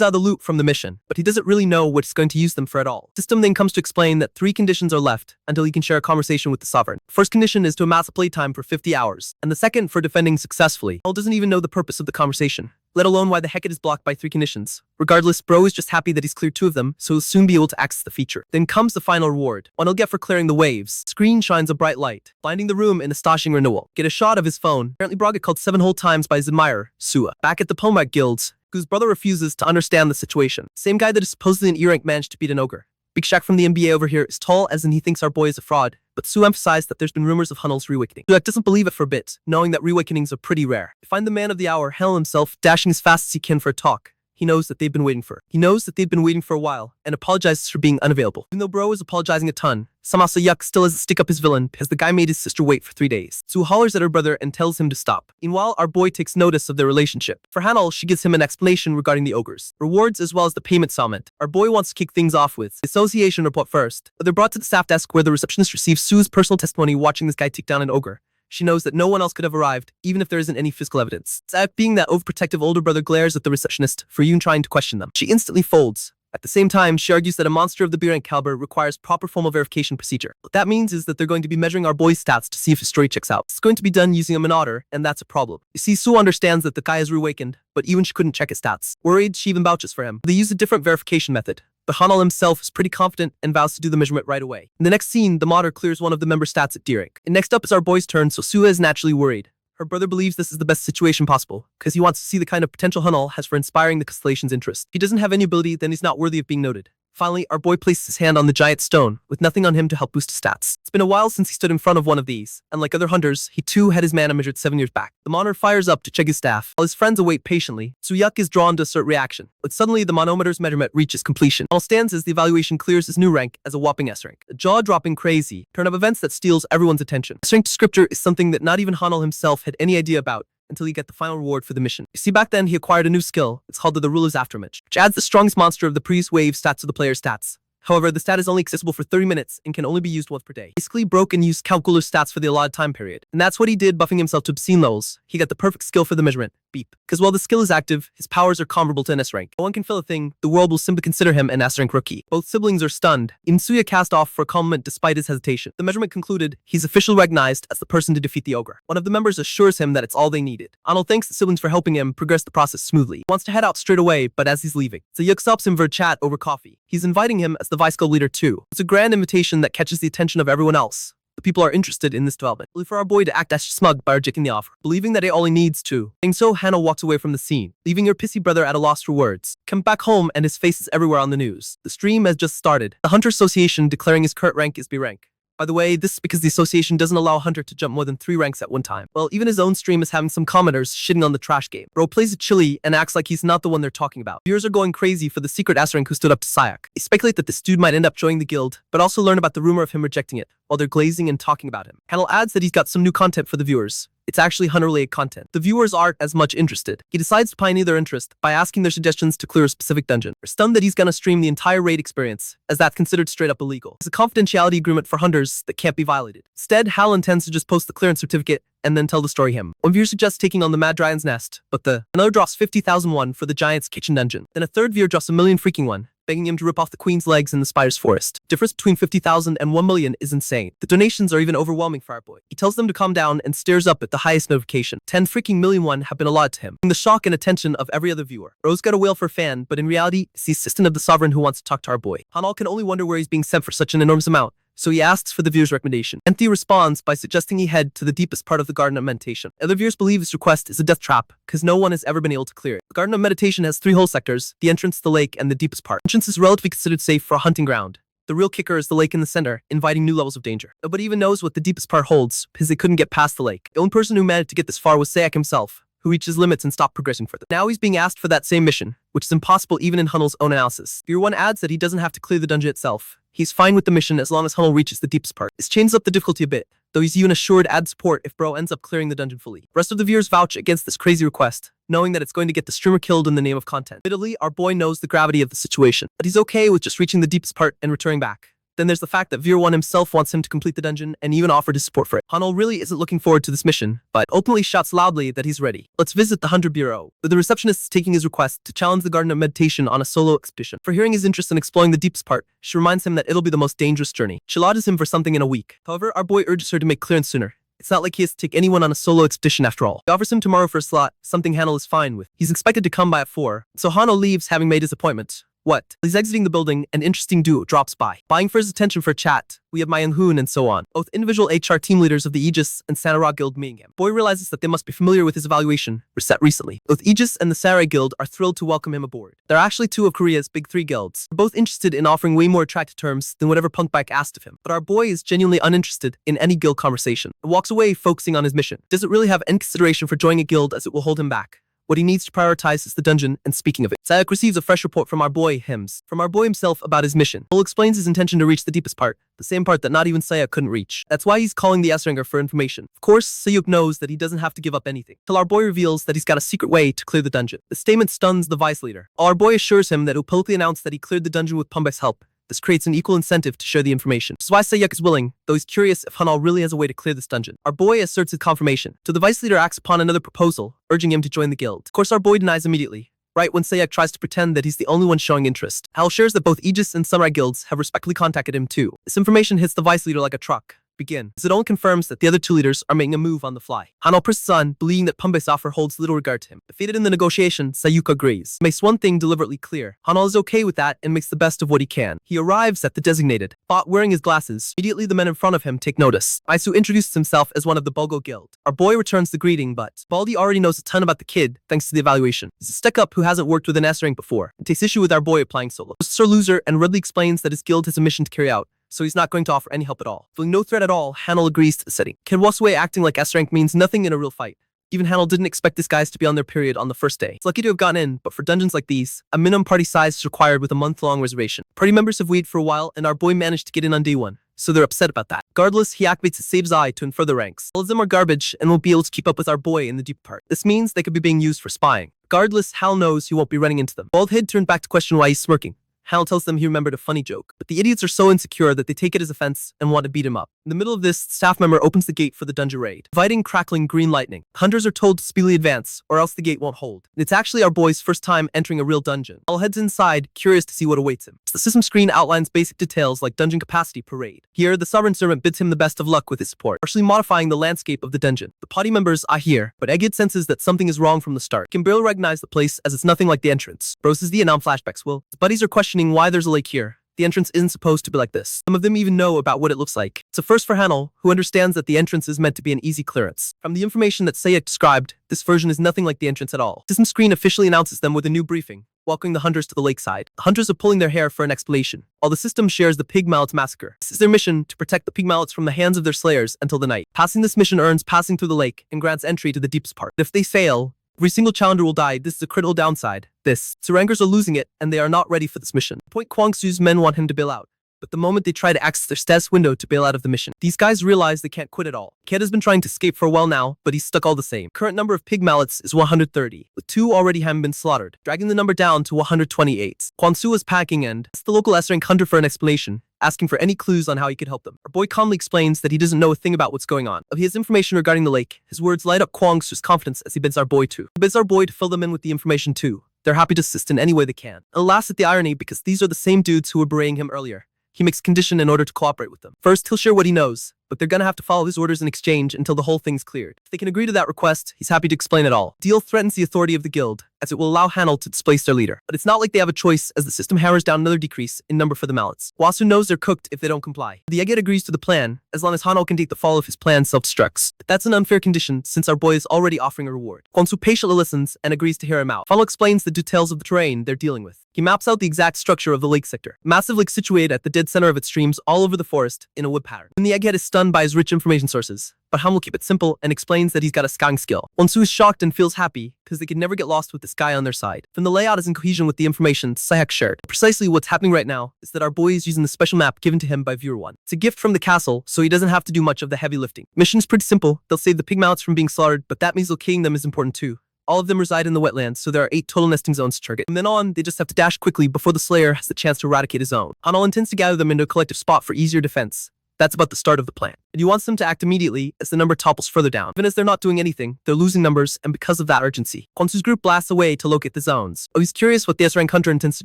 are the loot from the mission, but he doesn't really know what he's going to use them for at all. The system then comes to explain that 3 conditions are left until he can share a conversation with the sovereign. The first condition is to amass a playtime for 50 hours, and the second for defending successfully. Hanal doesn't even know the purpose of the conversation. let alone why the heck it is blocked by 3 conditions. Regardless, bro is just happy that he's cleared 2 of them, so he'll soon be able to access the feature. Then comes the final reward, one he'll get for clearing the waves. Screen shines a bright light, blinding the room in astonishing renewal. Get a shot of his phone. Apparently Bro got called 7 whole times by his admirer, Sua. Back at the Pomak Guilds, whose brother refuses to understand the situation. Same guy that is supposedly an E-rank managed to beat an ogre. Big Shaq from the NBA over here is tall as in he thinks our boy is a fraud, but Sue emphasized that there's been rumors of Hunnel's reawakening. Suak doesn't believe it for a bit, knowing that reawakenings are pretty rare. We find the man of the hour, Hunnel himself, dashing as fast as he can for a talk. He knows that they've been waiting for. He knows that they've been waiting for a while, and apologizes for being unavailable. Even though bro is apologizing a ton, somehow Yuck still has to stick up his villain because the guy made his sister wait for 3 days. Sue hollers at her brother and tells him to stop. Meanwhile, our boy takes notice of their relationship. For Hunnel, she gives him an explanation regarding the ogres, rewards as well as the payment summit. Our boy wants to kick things off with the association report first. They're brought to the staff desk where the receptionist receives Sue's personal testimony watching this guy take down an ogre. She knows that no one else could have arrived, even if there isn't any physical evidence. Zack, being that overprotective older brother, glares at the receptionist for even trying to question them. She instantly folds. At the same time, she argues that a monster of the B-rank caliber requires proper formal verification procedure. What that means is that they're going to be measuring our boy's stats to see if his story checks out. It's going to be done using a Minotaur, and that's a problem. You see, Sue understands that the guy has reawakened, but even she couldn't check his stats. Worried, she even vouches for him. They use a different verification method. But Hunnel himself is pretty confident and vows to do the measurement right away. In the next scene, the modder clears one of the member stats at D-rank. And next up is our boy's turn, so Sue is naturally worried. Her brother believes this is the best situation possible, because he wants to see the kind of potential Hunnel has for inspiring the constellation's interest. If he doesn't have any ability, then he's not worthy of being noted. Finally, our boy places his hand on the giant stone, with nothing on him to help boost his stats. It's been a while since he stood in front of one of these, and like other hunters, he too had his mana measured 7 years back. The monitor fires up to check his staff, while his friends await patiently. Suyuk is drawn to assert reaction, but suddenly the manometer's measurement reaches completion. Hunnel stands as the evaluation clears his new rank as a whopping S rank. A jaw-dropping crazy turn of events that steals everyone's attention. S rank scripture is something that not even Hunnel himself had any idea about, until he get the final reward for the mission. You see, back then he acquired a new skill. It's called the Ruler's Afterimage, which adds the strongest monster of the previous wave stats to the player's stats. However, the stat is only accessible for 30 minutes and can only be used once per day. Basically, broke and used Count Guler's stats for the allotted time period. And that's what he did, buffing himself to obscene levels. He got the perfect skill for the measurement, Beep. Because while the skill is active, his powers are comparable to an S rank. No one can fill a thing, the world will simply consider him an S rank rookie. Both siblings are stunned. Insuya cast off for a calm moment despite his hesitation. The measurement concluded, he's officially recognized as the person to defeat the ogre. One of the members assures him that it's all they needed. Arnold thanks the siblings for helping him progress the process smoothly. He wants to head out straight away, but as he's leaving, Zayuk stops him for a chat over coffee. He's inviting him as the vice club leader too. It's a grand invitation that catches the attention of everyone else. The people are interested in this development, only for our boy to act as smug by rejecting the offer, believing that all he needs to. Saying so, Hannah walks away from the scene, leaving her pissy brother at a loss for words. Come back home and his face is everywhere on the news. The stream has just started. The Hunter Association declaring his current rank is B rank. By the way, this is because the association doesn't allow a hunter to jump more than 3 ranks at one time. Well, even his own stream is having some commenters shitting on the trash game. Bro plays it chilly and acts like he's not the one they're talking about. Viewers are going crazy for the secret S rank who stood up to Sayak. They speculate that this dude might end up joining the guild, but also learn about the rumor of him rejecting it, while they're glazing and talking about him. Hanel adds that he's got some new content for the viewers. It's actually hunter-related content. The viewers aren't as much interested. He decides to pioneer their interest by asking their suggestions to clear a specific dungeon. They're stunned that he's gonna stream the entire raid experience, as that's considered straight up illegal. It's a confidentiality agreement for hunters that can't be violated. Instead, Hal intends to just post the clearance certificate and then tell the story him. One viewer suggests taking on the Mad Dragon's Nest, but another drops 50,000 won for the Giant's Kitchen Dungeon. Then a third viewer drops a million freaking won, begging him to rip off the Queen's legs in the Spider's Forest. Difference between 50,000 and 1 million is insane. The donations are even overwhelming for our boy. He tells them to calm down and stares up at the highest notification. 10 freaking million won have been allotted to him. In the shock and attention of every other viewer. Rose got a whale for a fan, but in reality, it's the assistant of the sovereign who wants to talk to our boy. Hanal can only wonder where he's being sent for such an enormous amount, so he asks for the viewer's recommendation. Enthi responds by suggesting he head to the deepest part of the Garden of Meditation. Other viewers believe his request is a death trap, because no one has ever been able to clear it. The Garden of Meditation has 3 whole sectors, the entrance, the lake, and the deepest part. Entrance is relatively considered safe for a hunting ground. The real kicker is the lake in the center, inviting new levels of danger. Nobody even knows what the deepest part holds, because they couldn't get past the lake. The only person who managed to get this far was Sayak himself, who reached his limits and stopped progressing further. Now he's being asked for that same mission, which is impossible even in Hunnel's own analysis. Viewer 1 adds that he doesn't have to clear the dungeon itself. He's fine with the mission as long as Hunnel reaches the deepest part. This changes up the difficulty a bit, though he's even assured add support if bro ends up clearing the dungeon fully. The rest of the viewers vouch against this crazy request, knowing that it's going to get the streamer killed in the name of content. Admittedly, our boy knows the gravity of the situation, but he's okay with just reaching the deepest part and returning back. Then there's the fact that Viewer 1 himself wants him to complete the dungeon and even offered his support for it. Hunnel really isn't looking forward to this mission, but openly shouts loudly that he's ready. Let's visit the Hunter Bureau, where the receptionist is taking his request to challenge the Garden of Meditation on a solo expedition. For hearing his interest in exploring the deepest part, she reminds him that it'll be the most dangerous journey. She lodges him for something in a week. However, our boy urges her to make clearance sooner. It's not like he has to take anyone on a solo expedition after all. He offers him tomorrow for a slot, something Hanel is fine with. He's expected to come by at 4, so Hanel leaves having made his appointment. What? He's exiting the building, an interesting duo drops by. Buying for his attention for a chat, we have Ma Young-hoon and so on. Both individual HR team leaders of the Aegis and Sanara Guild meeting him. Boy realizes that they must be familiar with his evaluation, reset recently. Both Aegis and the Sarai Guild are thrilled to welcome him aboard. They're actually 2 of Korea's big 3 guilds. They're both interested in offering way more attractive terms than whatever Punk Bike asked of him. But our boy is genuinely uninterested in any guild conversation and walks away focusing on his mission. Doesn't really have any consideration for joining a guild as it will hold him back. What he needs to prioritize is the dungeon, and speaking of it, Sayak receives a fresh report from our boy himself about his mission. Bull explains his intention to reach the deepest part, the same part that not even Sayak couldn't reach. That's why he's calling the S-Ranger for information. Of course, Sayuk knows that he doesn't have to give up anything, till our boy reveals that he's got a secret way to clear the dungeon. The statement stuns the vice leader. Our boy assures him that he'll publicly announce that he cleared the dungeon with Pumbai's help. This creates an equal incentive to share the information. This is why Sayuk is willing, though he's curious if Hanal really has a way to clear this dungeon. Our boy asserts his confirmation, so the vice leader acts upon another proposal, urging him to join the guild. Of course, our boy denies immediately, right when Sayuk tries to pretend that he's the only one showing interest. Hal shares that both Aegis and Samurai guilds have respectfully contacted him too. This information hits the vice leader like a truck. Begin, as it only confirms that the other 2 leaders are making a move on the fly. Hanal persists on, believing that Pumbai's offer holds little regard to him. Defeated in the negotiation, Sayuka agrees. Makes one thing deliberately clear. Hanal is okay with that and makes the best of what he can. He arrives at the designated spot wearing his glasses. Immediately the men in front of him take notice. Aisu introduces himself as one of the Bulgo Guild. Our boy returns the greeting, but Baldi already knows a ton about the kid thanks to the evaluation. He's a stuck-up who hasn't worked with an S-rank before and takes issue with our boy applying solo. Sir Loser and Ridley explains that his guild has a mission to carry out, so he's not going to offer any help at all. Feeling no threat at all, Hanel agrees to the setting. Kid Wasue acting like S-rank means nothing in a real fight. Even Hanel didn't expect these guys to be on their period on the first day. It's lucky to have gotten in, but for dungeons like these, a minimum party size is required with a month-long reservation. Party members have waited for a while, and our boy managed to get in on day 1, so they're upset about that. Regardless, he activates his Save's Eye to infer the ranks. All of them are garbage and won't be able to keep up with our boy in the deep part. This means they could be being used for spying. Regardless, Hal knows he won't be running into them. Baldhead turned back to question why he's smirking. Hal tells them he remembered a funny joke, but the idiots are so insecure that they take it as offense and want to beat him up. In the middle of this, staff member opens the gate for the dungeon raid, inviting crackling green lightning. Hunters are told to speedily advance, or else the gate won't hold. And it's actually our boy's first time entering a real dungeon. Hal heads inside, curious to see what awaits him. The system screen outlines basic details like dungeon capacity per raid. Here, the Sovereign Servant bids him the best of luck with his support, partially modifying the landscape of the dungeon. The party members are here, but Egid senses that something is wrong from the start. He can barely recognize the place as it's nothing like the entrance. Broses the Vietnam flashbacks will. His buddies are questioning why there's a lake here. The entrance isn't supposed to be like this. Some of them even know about what it looks like. It's a first for Hanel, who understands that the entrance is meant to be an easy clearance. From the information that Sayek described, this version is nothing like the entrance at all. System screen officially announces them with a new briefing, welcoming the hunters to the lakeside. The hunters are pulling their hair for an explanation, while the system shares the pig mallets massacre. This is their mission, to protect the pig mallets from the hands of their slayers until the night. Passing this mission earns passing through the lake and grants entry to the deepest part. If they fail, every single challenger will die. This is a critical downside. Surangers are losing it, and they are not ready for this mission. Point Kwang Su's men want him to bail out, but the moment they try to access their status window to bail out of the mission, these guys realize they can't quit at all. Ked has been trying to escape for a while now, but he's stuck all the same. Current number of pig mallets is 130, with 2 already having been slaughtered, dragging the number down to 128. Kwang Su is packing and asks the local S-rank hunter for an explanation, asking for any clues on how he could help them. Our boy calmly explains that he doesn't know a thing about what's going on. If he has information regarding the lake, his words light up Kwang Su's confidence as he bids our boy to. He bids our boy to fill them in with the information too. They're happy to assist in any way they can. And laughs at the irony because these are the same dudes who were berating him earlier. He makes condition in order to cooperate with them. First, he'll share what he knows, but they're gonna have to follow his orders in exchange until the whole thing's cleared. If they can agree to that request, he's happy to explain it all. Deal threatens the authority of the guild, as it will allow Hanel to displace their leader. But it's not like they have a choice, as the system hammers down another decrease in number for the mallets. Wasu knows they're cooked if they don't comply. The Egget agrees to the plan, as long as Hanel can take the fall if his plan self-destructs. But that's an unfair condition, since our boy is already offering a reward. Kwangsu patiently listens and agrees to hear him out. Hanel explains the details of the terrain they're dealing with. He maps out the exact structure of the lake sector. Massive lake situated at the dead center of its streams all over the forest in a wood pattern. And the egghead is stunned by his rich information sources, but Han will keep it simple and explains that he's got a scouting skill. Wonsu is shocked and feels happy because they could never get lost with this guy on their side. From the layout is in cohesion with the information Sayek shared. Precisely what's happening right now is that our boy is using the special map given to him by Viewer 1. It's a gift from the castle, so he doesn't have to do much of the heavy lifting. Mission's pretty simple. They'll save the pig mallets from being slaughtered, but that means locating them is important too. All of them reside in the wetlands, so there are 8 total nesting zones to target. From then on, they just have to dash quickly before the Slayer has the chance to eradicate his own. Hanal intends to gather them into a collective spot for easier defense. That's about the start of the plan. And he wants them to act immediately as the number topples further down. Even as they're not doing anything, they're losing numbers, and because of that urgency, Kwonsu's group blasts away to locate the zones. Oh, he's curious what the S-rank hunter intends to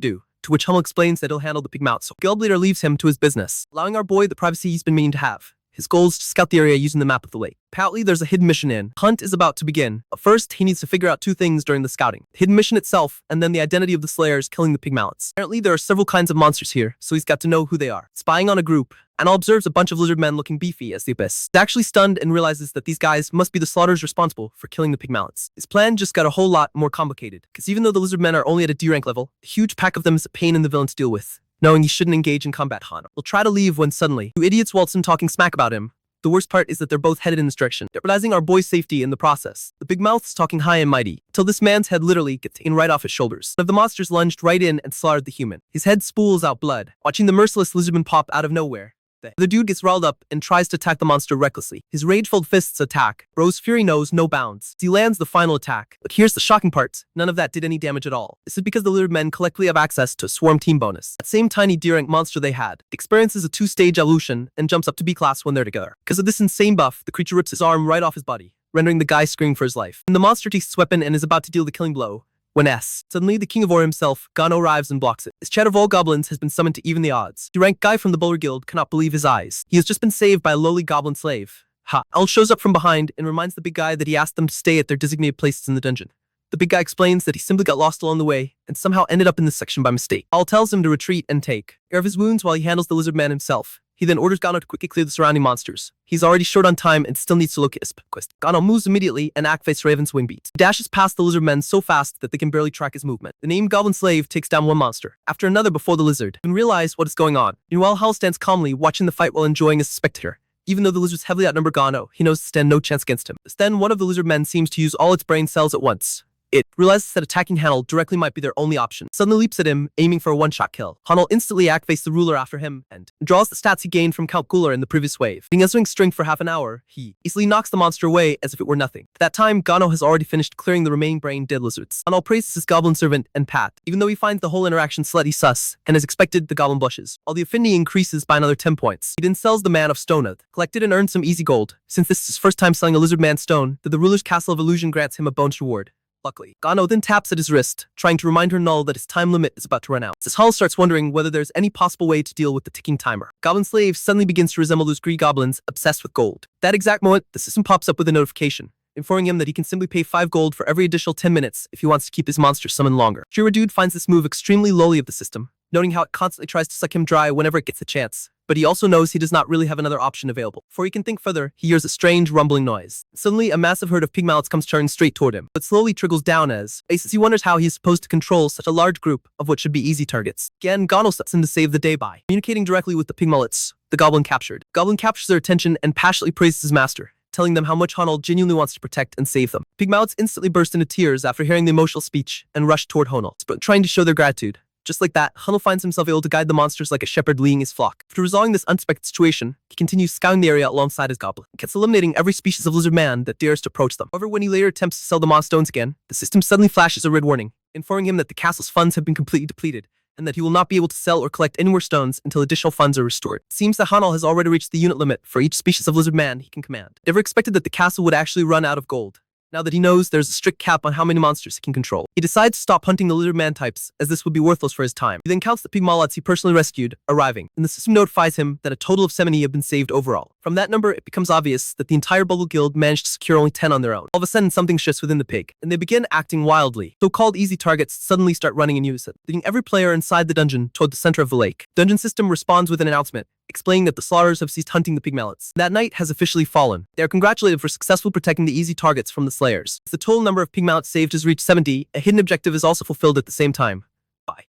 do, to which Hummel explains that he'll handle the pig mount, so Guild Leader leaves him to his business, allowing our boy the privacy he's been meaning to have. His goal is to scout the area using the map of the lake. Apparently, there's a hidden mission in. Hunt is about to begin. But first, he needs to figure out two things during the scouting. The hidden mission itself, and then the identity of the slayers killing the pig mallets. Apparently, there are several kinds of monsters here, so he's got to know who they are. Spying on a group, Anal observes a bunch of lizard men looking beefy as the abyss. He's actually stunned and realizes that these guys must be the slaughters responsible for killing the pig mallets. His plan just got a whole lot more complicated, because even though the lizard men are only at a D rank level, a huge pack of them is a pain in the villain to deal with. Knowing he shouldn't engage in combat, Han will try to leave when suddenly, two idiots waltz in talking smack about him. The worst part is that they're both headed in this direction, jeopardizing our boy's safety in the process. The big mouth's talking high and mighty, till this man's head literally gets taken right off his shoulders. One of the monsters lunged right in and slaughtered the human. His head spools out blood. Watching the merciless lizardman pop out of nowhere, the dude gets riled up and tries to attack the monster recklessly. His rage-filled fists attack. Bro's fury knows no bounds. He lands the final attack. But here's the shocking part. None of that did any damage at all. This is because the lizard men collectively have access to a swarm team bonus. That same tiny D-rank monster they had experiences a 2-stage evolution and jumps up to B class when they're together. Because of this insane buff, the creature rips his arm right off his body, rendering the guy screaming for his life. And the monster takes its weapon and is about to deal the killing blow when suddenly the King of War himself, Gano, arrives and blocks it. This chat of all goblins has been summoned to even the odds. The rank guy from the Bowler Guild cannot believe his eyes. He has just been saved by a lowly goblin slave. Al shows up from behind and reminds the big guy that he asked them to stay at their designated places in the dungeon. The big guy explains that he simply got lost along the way and somehow ended up in this section by mistake. Al tells him to retreat and take care of his wounds while he handles the lizard man himself. He then orders Gano to quickly clear the surrounding monsters. He's already short on time and still needs to locate his quest. Gano moves immediately and activates Raven's wing beat. He dashes past the lizard men so fast that they can barely track his movement. The named goblin slave takes down one monster, after another before the lizard can realize what is going on. Meanwhile, Hal stands calmly watching the fight while enjoying as a spectator. Even though the lizards heavily outnumber Gano, he knows to stand no chance against him. Then one of the lizard men seems to use all its brain cells at once. It realizes that attacking Hanel directly might be their only option. Suddenly leaps at him, aiming for a one-shot kill. Hanel instantly activates the ruler after him and draws the stats he gained from Count Cooler in the previous wave. Being Ezwing strength for half an hour, he easily knocks the monster away as if it were nothing. At that time, Gano has already finished clearing the remaining brain-dead lizards. Hanel praises his goblin servant and Pat, even though he finds the whole interaction slightly sus, and as expected, the goblin blushes. While the affinity increases by another 10 points, he then sells the man of Stoneth, collected and earned some easy gold. Since this is his first time selling a lizard man stone, that the ruler's castle of illusion grants him a bonus reward. Luckily, Gano then taps at his wrist, trying to remind her Null that his time limit is about to run out. As Hull starts wondering whether there's any possible way to deal with the ticking timer, Goblin Slave suddenly begins to resemble those greedy goblins obsessed with gold. At that exact moment, the system pops up with a notification, informing him that he can simply pay 5 gold for every additional 10 minutes if he wants to keep his monster summoned longer. Dude finds this move extremely lowly of the system, noting how it constantly tries to suck him dry whenever it gets a chance. But he also knows he does not really have another option available. Before he can think further, he hears a strange rumbling noise. Suddenly, a massive herd of pig mallets comes charging straight toward him, but slowly trickles down as he wonders how he is supposed to control such a large group of what should be easy targets. Again, Gano steps in to save the day by communicating directly with the pig mallets the goblin captured. Goblin captures their attention and passionately praises his master, telling them how much Honol genuinely wants to protect and save them. Pig mallets instantly burst into tears after hearing the emotional speech and rush toward Honol, trying to show their gratitude. Just like that, Hunnel finds himself able to guide the monsters like a shepherd leading his flock. After resolving this unexpected situation, he continues scouting the area alongside his goblin. He gets eliminating every species of lizard man that dares to approach them. However, when he later attempts to sell the Monstones again, the system suddenly flashes a red warning, informing him that the castle's funds have been completely depleted, and that he will not be able to sell or collect any more stones until additional funds are restored. It seems that Hunnel has already reached the unit limit for each species of lizard man he can command. Never expected that the castle would actually run out of gold. Now that he knows there's a strict cap on how many monsters he can control, he decides to stop hunting the lizard man types, as this would be worthless for his time. He then counts the pig mallets he personally rescued, arriving, and the system notifies him that a total of 70 have been saved overall. From that number, it becomes obvious that the entire Bubble Guild managed to secure only 10 on their own. All of a sudden, something shifts within the pig, and they begin acting wildly. So-called easy targets suddenly start running in unison, leading every player inside the dungeon toward the center of the lake. The dungeon system responds with an announcement, explaining that the slaughters have ceased hunting the pig mallets. That night has officially fallen. They are congratulated for successfully protecting the easy targets from the slayers. As the total number of pig mallets saved has reached 70, a hidden objective is also fulfilled at the same time.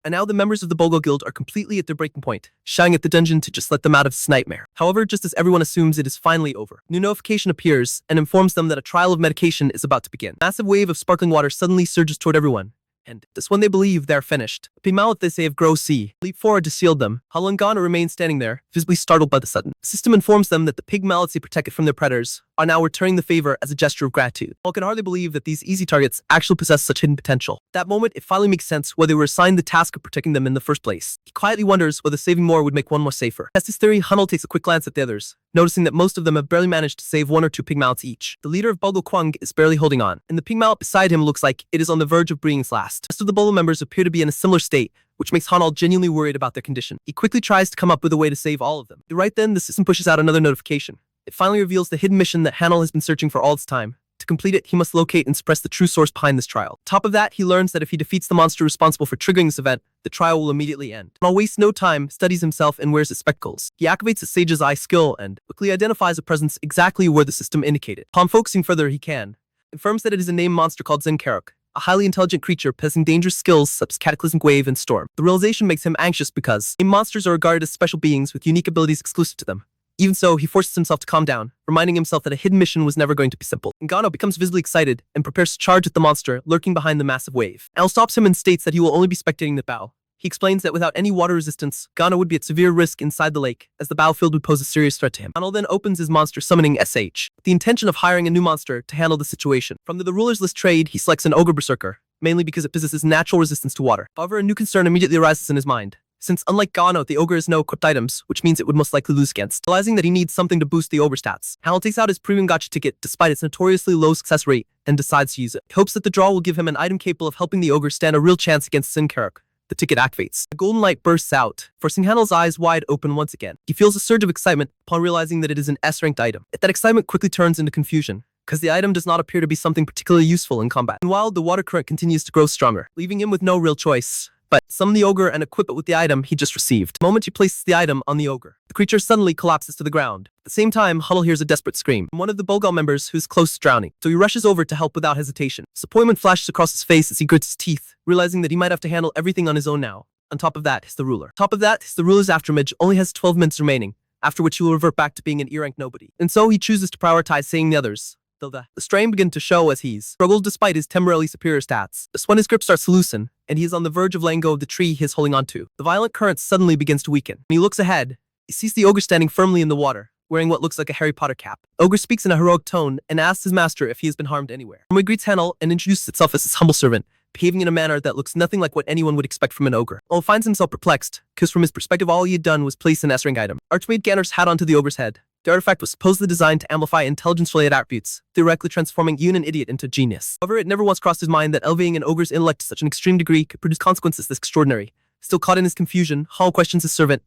And now the members of the Bogo Guild are completely at their breaking point, shouting at the dungeon to just let them out of this nightmare. However, just as everyone assumes it is finally over, new notification appears and informs them that a trial of medication is about to begin. A massive wave of sparkling water suddenly surges toward everyone, and just when they believe they're finished, the pig mallet they say have grow C leap forward to shield them. Hull and Ghana remain standing there, visibly startled by the sudden. The system informs them that the pig mallets they protected from their predators are now returning the favor as a gesture of gratitude. Hull can hardly believe that these easy targets actually possess such hidden potential. At that moment, it finally makes sense why they were assigned the task of protecting them in the first place. He quietly wonders whether saving more would make one more safer. As his theory, Hunnel takes a quick glance at the others, noticing that most of them have barely managed to save 1 or 2 pig mallets each. The leader of Bulgo Kwang is barely holding on, and the pig mallet beside him looks like it is on the verge of breathing its last. The rest of the Bolo members appear to be in a similar state, which makes Hunnel genuinely worried about their condition. He quickly tries to come up with a way to save all of them. Right then, the system pushes out another notification, It finally reveals the hidden mission that Hanel has been searching for all this time. To complete it, he must locate and suppress the true source behind this trial. Top of that, he learns that if he defeats the monster responsible for triggering this event, the trial will immediately end. Hanel wastes no time, studies himself, and wears his spectacles. He activates his Sage's Eye skill and quickly identifies a presence exactly where the system indicated. Upon focusing further, he confirms that it is a named monster called Zenkarok, a highly intelligent creature possessing dangerous skills such as Cataclysmic Wave and Storm. The realization makes him anxious because named monsters are regarded as special beings with unique abilities exclusive to them. Even so, he forces himself to calm down, reminding himself that a hidden mission was never going to be simple. Nagano becomes visibly excited and prepares to charge at the monster lurking behind the massive wave. Al stops him and states that he will only be spectating the battle. He explains that without any water resistance, Gano would be at severe risk inside the lake, as the battlefield would pose a serious threat to him. Gano then opens his monster summoning SH, with the intention of hiring a new monster to handle the situation. From the ruler's list trade, he selects an ogre berserker, mainly because it possesses natural resistance to water. However, a new concern immediately arises in his mind, since unlike Gano, the ogre has no equipped items, which means it would most likely lose against. Realizing that he needs something to boost the ogre stats, Hal takes out his premium gacha ticket despite its notoriously low success rate and decides to use it. He hopes that the draw will give him an item capable of helping the ogre stand a real chance against Zenkarok. The ticket activates. A golden light bursts out, forcing Hanel's eyes wide open once again. He feels a surge of excitement upon realizing that it is an S-ranked item. Yet that excitement quickly turns into confusion, because the item does not appear to be something particularly useful in combat. Meanwhile, the water current continues to grow stronger, leaving him with no real choice but summon the ogre and equip it with the item he just received. The moment he places the item on the ogre, the creature suddenly collapses to the ground. At the same time, Huddle hears a desperate scream from one of the Bulgal members who's close to drowning, so he rushes over to help without hesitation. Disappointment flashes across his face as he grits his teeth, realizing that he might have to handle everything on his own now. On top of that is the ruler. The ruler's afterimage only has 12 minutes remaining, after which he will revert back to being an E-rank nobody. And so he chooses to prioritize saving the others, though the strain begins to show as he struggles despite his temporarily superior stats. Just when his grip starts to loosen, and he is on the verge of letting go of the tree he is holding onto, the violent current suddenly begins to weaken. When he looks ahead, he sees the ogre standing firmly in the water, wearing what looks like a Harry Potter cap. Ogre speaks in a heroic tone and asks his master if he has been harmed anywhere. Homui greets Hanel and introduces itself as his humble servant, behaving in a manner that looks nothing like what anyone would expect from an ogre. Ol finds himself perplexed, because from his perspective all he had done was place an S-rank item. Archmaid Ganner's hat onto the ogre's head. The artifact was supposedly designed to amplify intelligence-related attributes, theoretically transforming even an idiot into genius. However, it never once crossed his mind that elevating an ogre's intellect to such an extreme degree could produce consequences this extraordinary. Still caught in his confusion, Hanel questions his servant,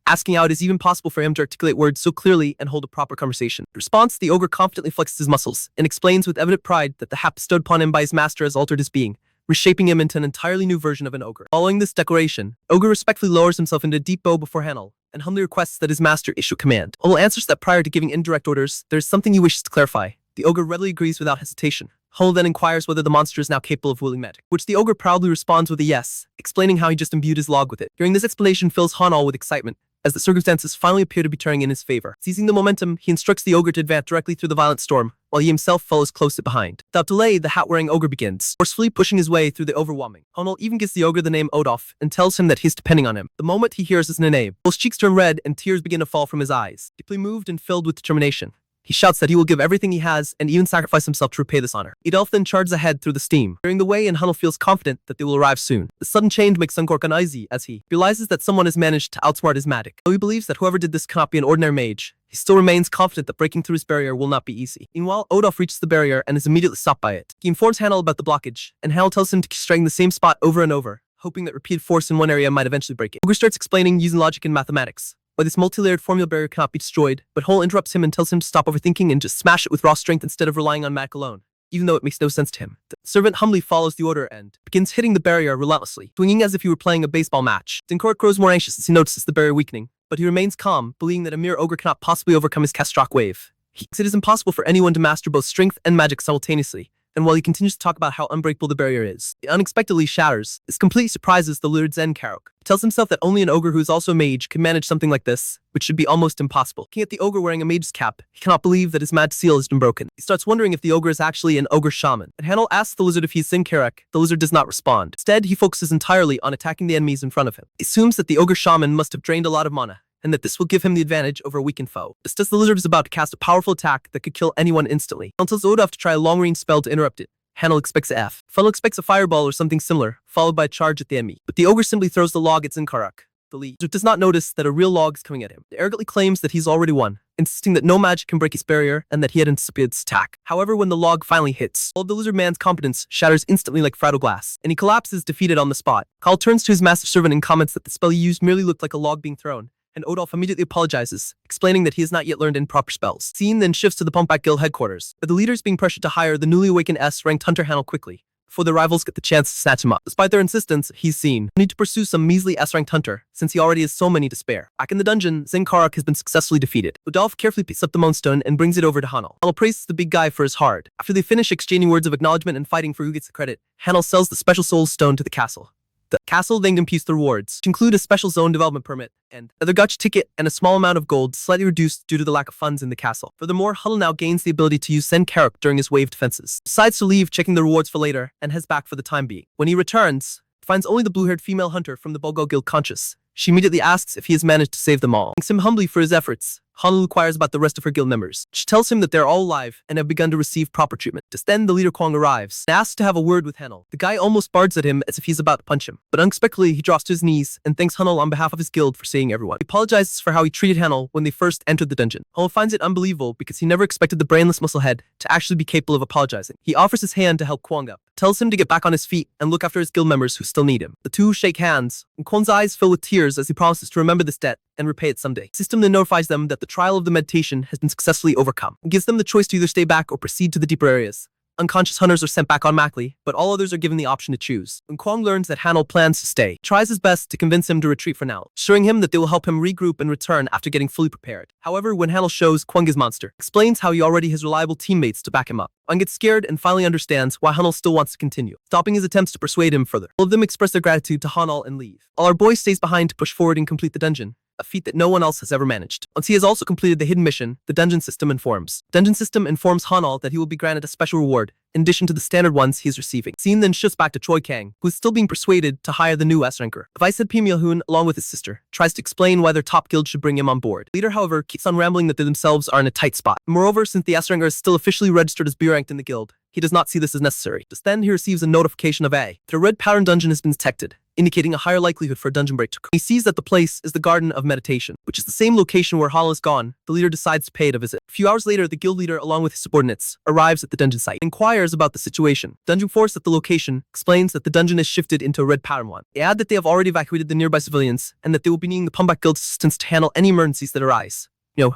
asking how it is even possible for him to articulate words so clearly and hold a proper conversation. In response, the ogre confidently flexes his muscles and explains with evident pride that the hat bestowed upon him by his master has altered his being, reshaping him into an entirely new version of an ogre. Following this declaration, Ogre respectfully lowers himself into a deep bow before Hanel, and humbly requests that his master issue command. Hanel answers that prior to giving indirect orders, there is something he wishes to clarify. The ogre readily agrees without hesitation. Hanel then inquires whether the monster is now capable of wielding magic, which the ogre proudly responds with a yes, explaining how he just imbued his log with it. Hearing this explanation fills Hanel with excitement, as the circumstances finally appear to be turning in his favor. Seizing the momentum, he instructs the ogre to advance directly through the violent storm, while he himself follows close behind. Without delay, the hat-wearing ogre begins, forcefully pushing his way through the overwhelming. Hanel even gives the ogre the name Odolf and tells him that he's depending on him. The moment he hears his name, Hanel's cheeks turn red and tears begin to fall from his eyes. Deeply moved and filled with determination, he shouts that he will give everything he has and even sacrifice himself to repay this honor. Odolf then charges ahead through the steam, clearing the way, and Hanel feels confident that they will arrive soon. The sudden change makes Zenkarok uneasy as he realizes that someone has managed to outsmart his magic. Though he believes that whoever did this cannot be an ordinary mage, he still remains confident that breaking through his barrier will not be easy. Meanwhile, Odolf reaches the barrier and is immediately stopped by it. He informs Hanel about the blockage, and Hanel tells him to keep striking the same spot over and over, hoping that repeated force in one area might eventually break it. Ogre starts explaining using logic and mathematics why this multi-layered formula barrier cannot be destroyed, but Hanel interrupts him and tells him to stop overthinking and just smash it with raw strength instead of relying on magic alone, even though it makes no sense to him. The servant humbly follows the order and begins hitting the barrier relentlessly, swinging as if he were playing a baseball match. Zenkarok grows more anxious as he notices the barrier weakening, but he remains calm, believing that a mere ogre cannot possibly overcome his catastrophic wave. He thinks it is impossible for anyone to master both strength and magic simultaneously, and while he continues to talk about how unbreakable the barrier is, it unexpectedly shatters. This completely surprises the lizard Zenkarok. He tells himself that only an ogre who is also a mage can manage something like this, which should be almost impossible. Looking at the ogre wearing a mage's cap, he cannot believe that his magic seal has been broken. He starts wondering if the ogre is actually an ogre shaman. When Hanel asks the lizard if he is Zenkarok, the lizard does not respond. Instead, he focuses entirely on attacking the enemies in front of him. He assumes that the ogre shaman must have drained a lot of mana, and that this will give him the advantage over a weakened foe. Just as the lizard is about to cast a powerful attack that could kill anyone instantly, Hanel tells Odolf to try a long-range spell to interrupt it. Hanel expects a F. Funnel expects a fireball or something similar, followed by a charge at the enemy. But the ogre simply throws the log at Zenkarok. The lizard does not notice that a real log is coming at him. He arrogantly claims that he's already won, insisting that no magic can break his barrier and that he had anticipated this attack. However, when the log finally hits, all of the lizard man's competence shatters instantly like fragile glass, and he collapses defeated on the spot. Kyle turns to his massive servant and comments that the spell he used merely looked like a log being thrown, and Odolph immediately apologizes, explaining that he has not yet learned improper spells. Scene then shifts to the Pumpback Guild headquarters, but the leader is being pressured to hire the newly awakened S-ranked hunter Hanel quickly, before the rivals get the chance to snatch him up. Despite their insistence, he's seen. Need to pursue some measly S-ranked hunter, since he already has so many to spare. Back in the dungeon, Zenkarak has been successfully defeated. Odolph carefully picks up the Moonstone and brings it over to Hanel. Hanel praises the big guy for his hard. After they finish exchanging words of acknowledgement and fighting for who gets the credit, Hanel sells the special soul stone to the castle. The castle then imputes the rewards, which include a special zone development permit, and another gotcha ticket and a small amount of gold slightly reduced due to the lack of funds in the castle. Furthermore, Hanel now gains the ability to use Zenkarak during his wave defenses. Decides to leave, checking the rewards for later, and heads back for the time being. When he returns, finds only the blue-haired female hunter from the Bulgo Guild conscious. She immediately asks if he has managed to save them all. Thanks him humbly for his efforts. Hanel inquires about the rest of her guild members. She tells him that they're all alive and have begun to receive proper treatment. Just then, the leader Kwang arrives and asks to have a word with Hanel. The guy almost barks at him as if he's about to punch him, but unexpectedly he drops to his knees and thanks Hanel on behalf of his guild for saving everyone. He apologizes for how he treated Hanel when they first entered the dungeon. Hanel finds it unbelievable because he never expected the brainless musclehead to actually be capable of apologizing. He offers his hand to help Kwang up, tells him to get back on his feet and look after his guild members who still need him. The two shake hands, and Kwang's eyes fill with tears as he promises to remember this debt and repay it someday. The system then notifies them that the trial of the meditation has been successfully overcome, and gives them the choice to either stay back or proceed to the deeper areas. Unconscious hunters are sent back automatically, but all others are given the option to choose. When Kwang learns that Hanel plans to stay, he tries his best to convince him to retreat for now, assuring him that they will help him regroup and return after getting fully prepared. However, when Hanel shows Kwang his monster, explains how he already has reliable teammates to back him up. Kwang gets scared and finally understands why Hanel still wants to continue, stopping his attempts to persuade him further. All of them express their gratitude to Hanel and leave. While our boy stays behind to push forward and complete the dungeon, a feat that no one else has ever managed. Once he has also completed the hidden mission, the dungeon system informs. Dungeon system informs Hanel that he will be granted a special reward, in addition to the standard ones he is receiving. Scene then shifts back to Choi Kang, who is still being persuaded to hire the new S-ranker. Vice Head P. Myul-hoon, along with his sister, tries to explain why their top guild should bring him on board. Leader, however, keeps on rambling that they themselves are in a tight spot. Moreover, since the S-ranker is still officially registered as B-ranked in the guild, he does not see this as necessary. Just then, he receives a notification of that a red pattern dungeon has been detected, indicating a higher likelihood for a dungeon break to occur. He sees that the place is the Garden of Meditation, which is the same location where Hanel is gone. The leader decides to pay it a visit. A few hours later, the guild leader, along with his subordinates, arrives at the dungeon site and inquires about the situation. Dungeon force at the location explains that the dungeon is shifted into a red pattern one. They add that they have already evacuated the nearby civilians and that they will be needing the Pumbak Guild's assistance to handle any emergencies that arise.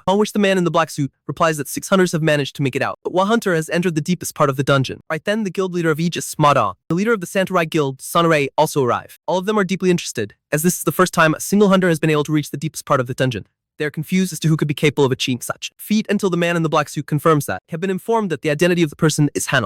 On which the man in the black suit replies that 6 hunters have managed to make it out, but one hunter has entered the deepest part of the dungeon. Right then, the guild leader of Aegis, Ma-da, the leader of the Santorai Guild, Sonorai, also arrive. All of them are deeply interested, as this is the first time a single hunter has been able to reach the deepest part of the dungeon. They are confused as to who could be capable of achieving such feat until the man in the black suit confirms that. They have been informed that the identity of the person is Hanel.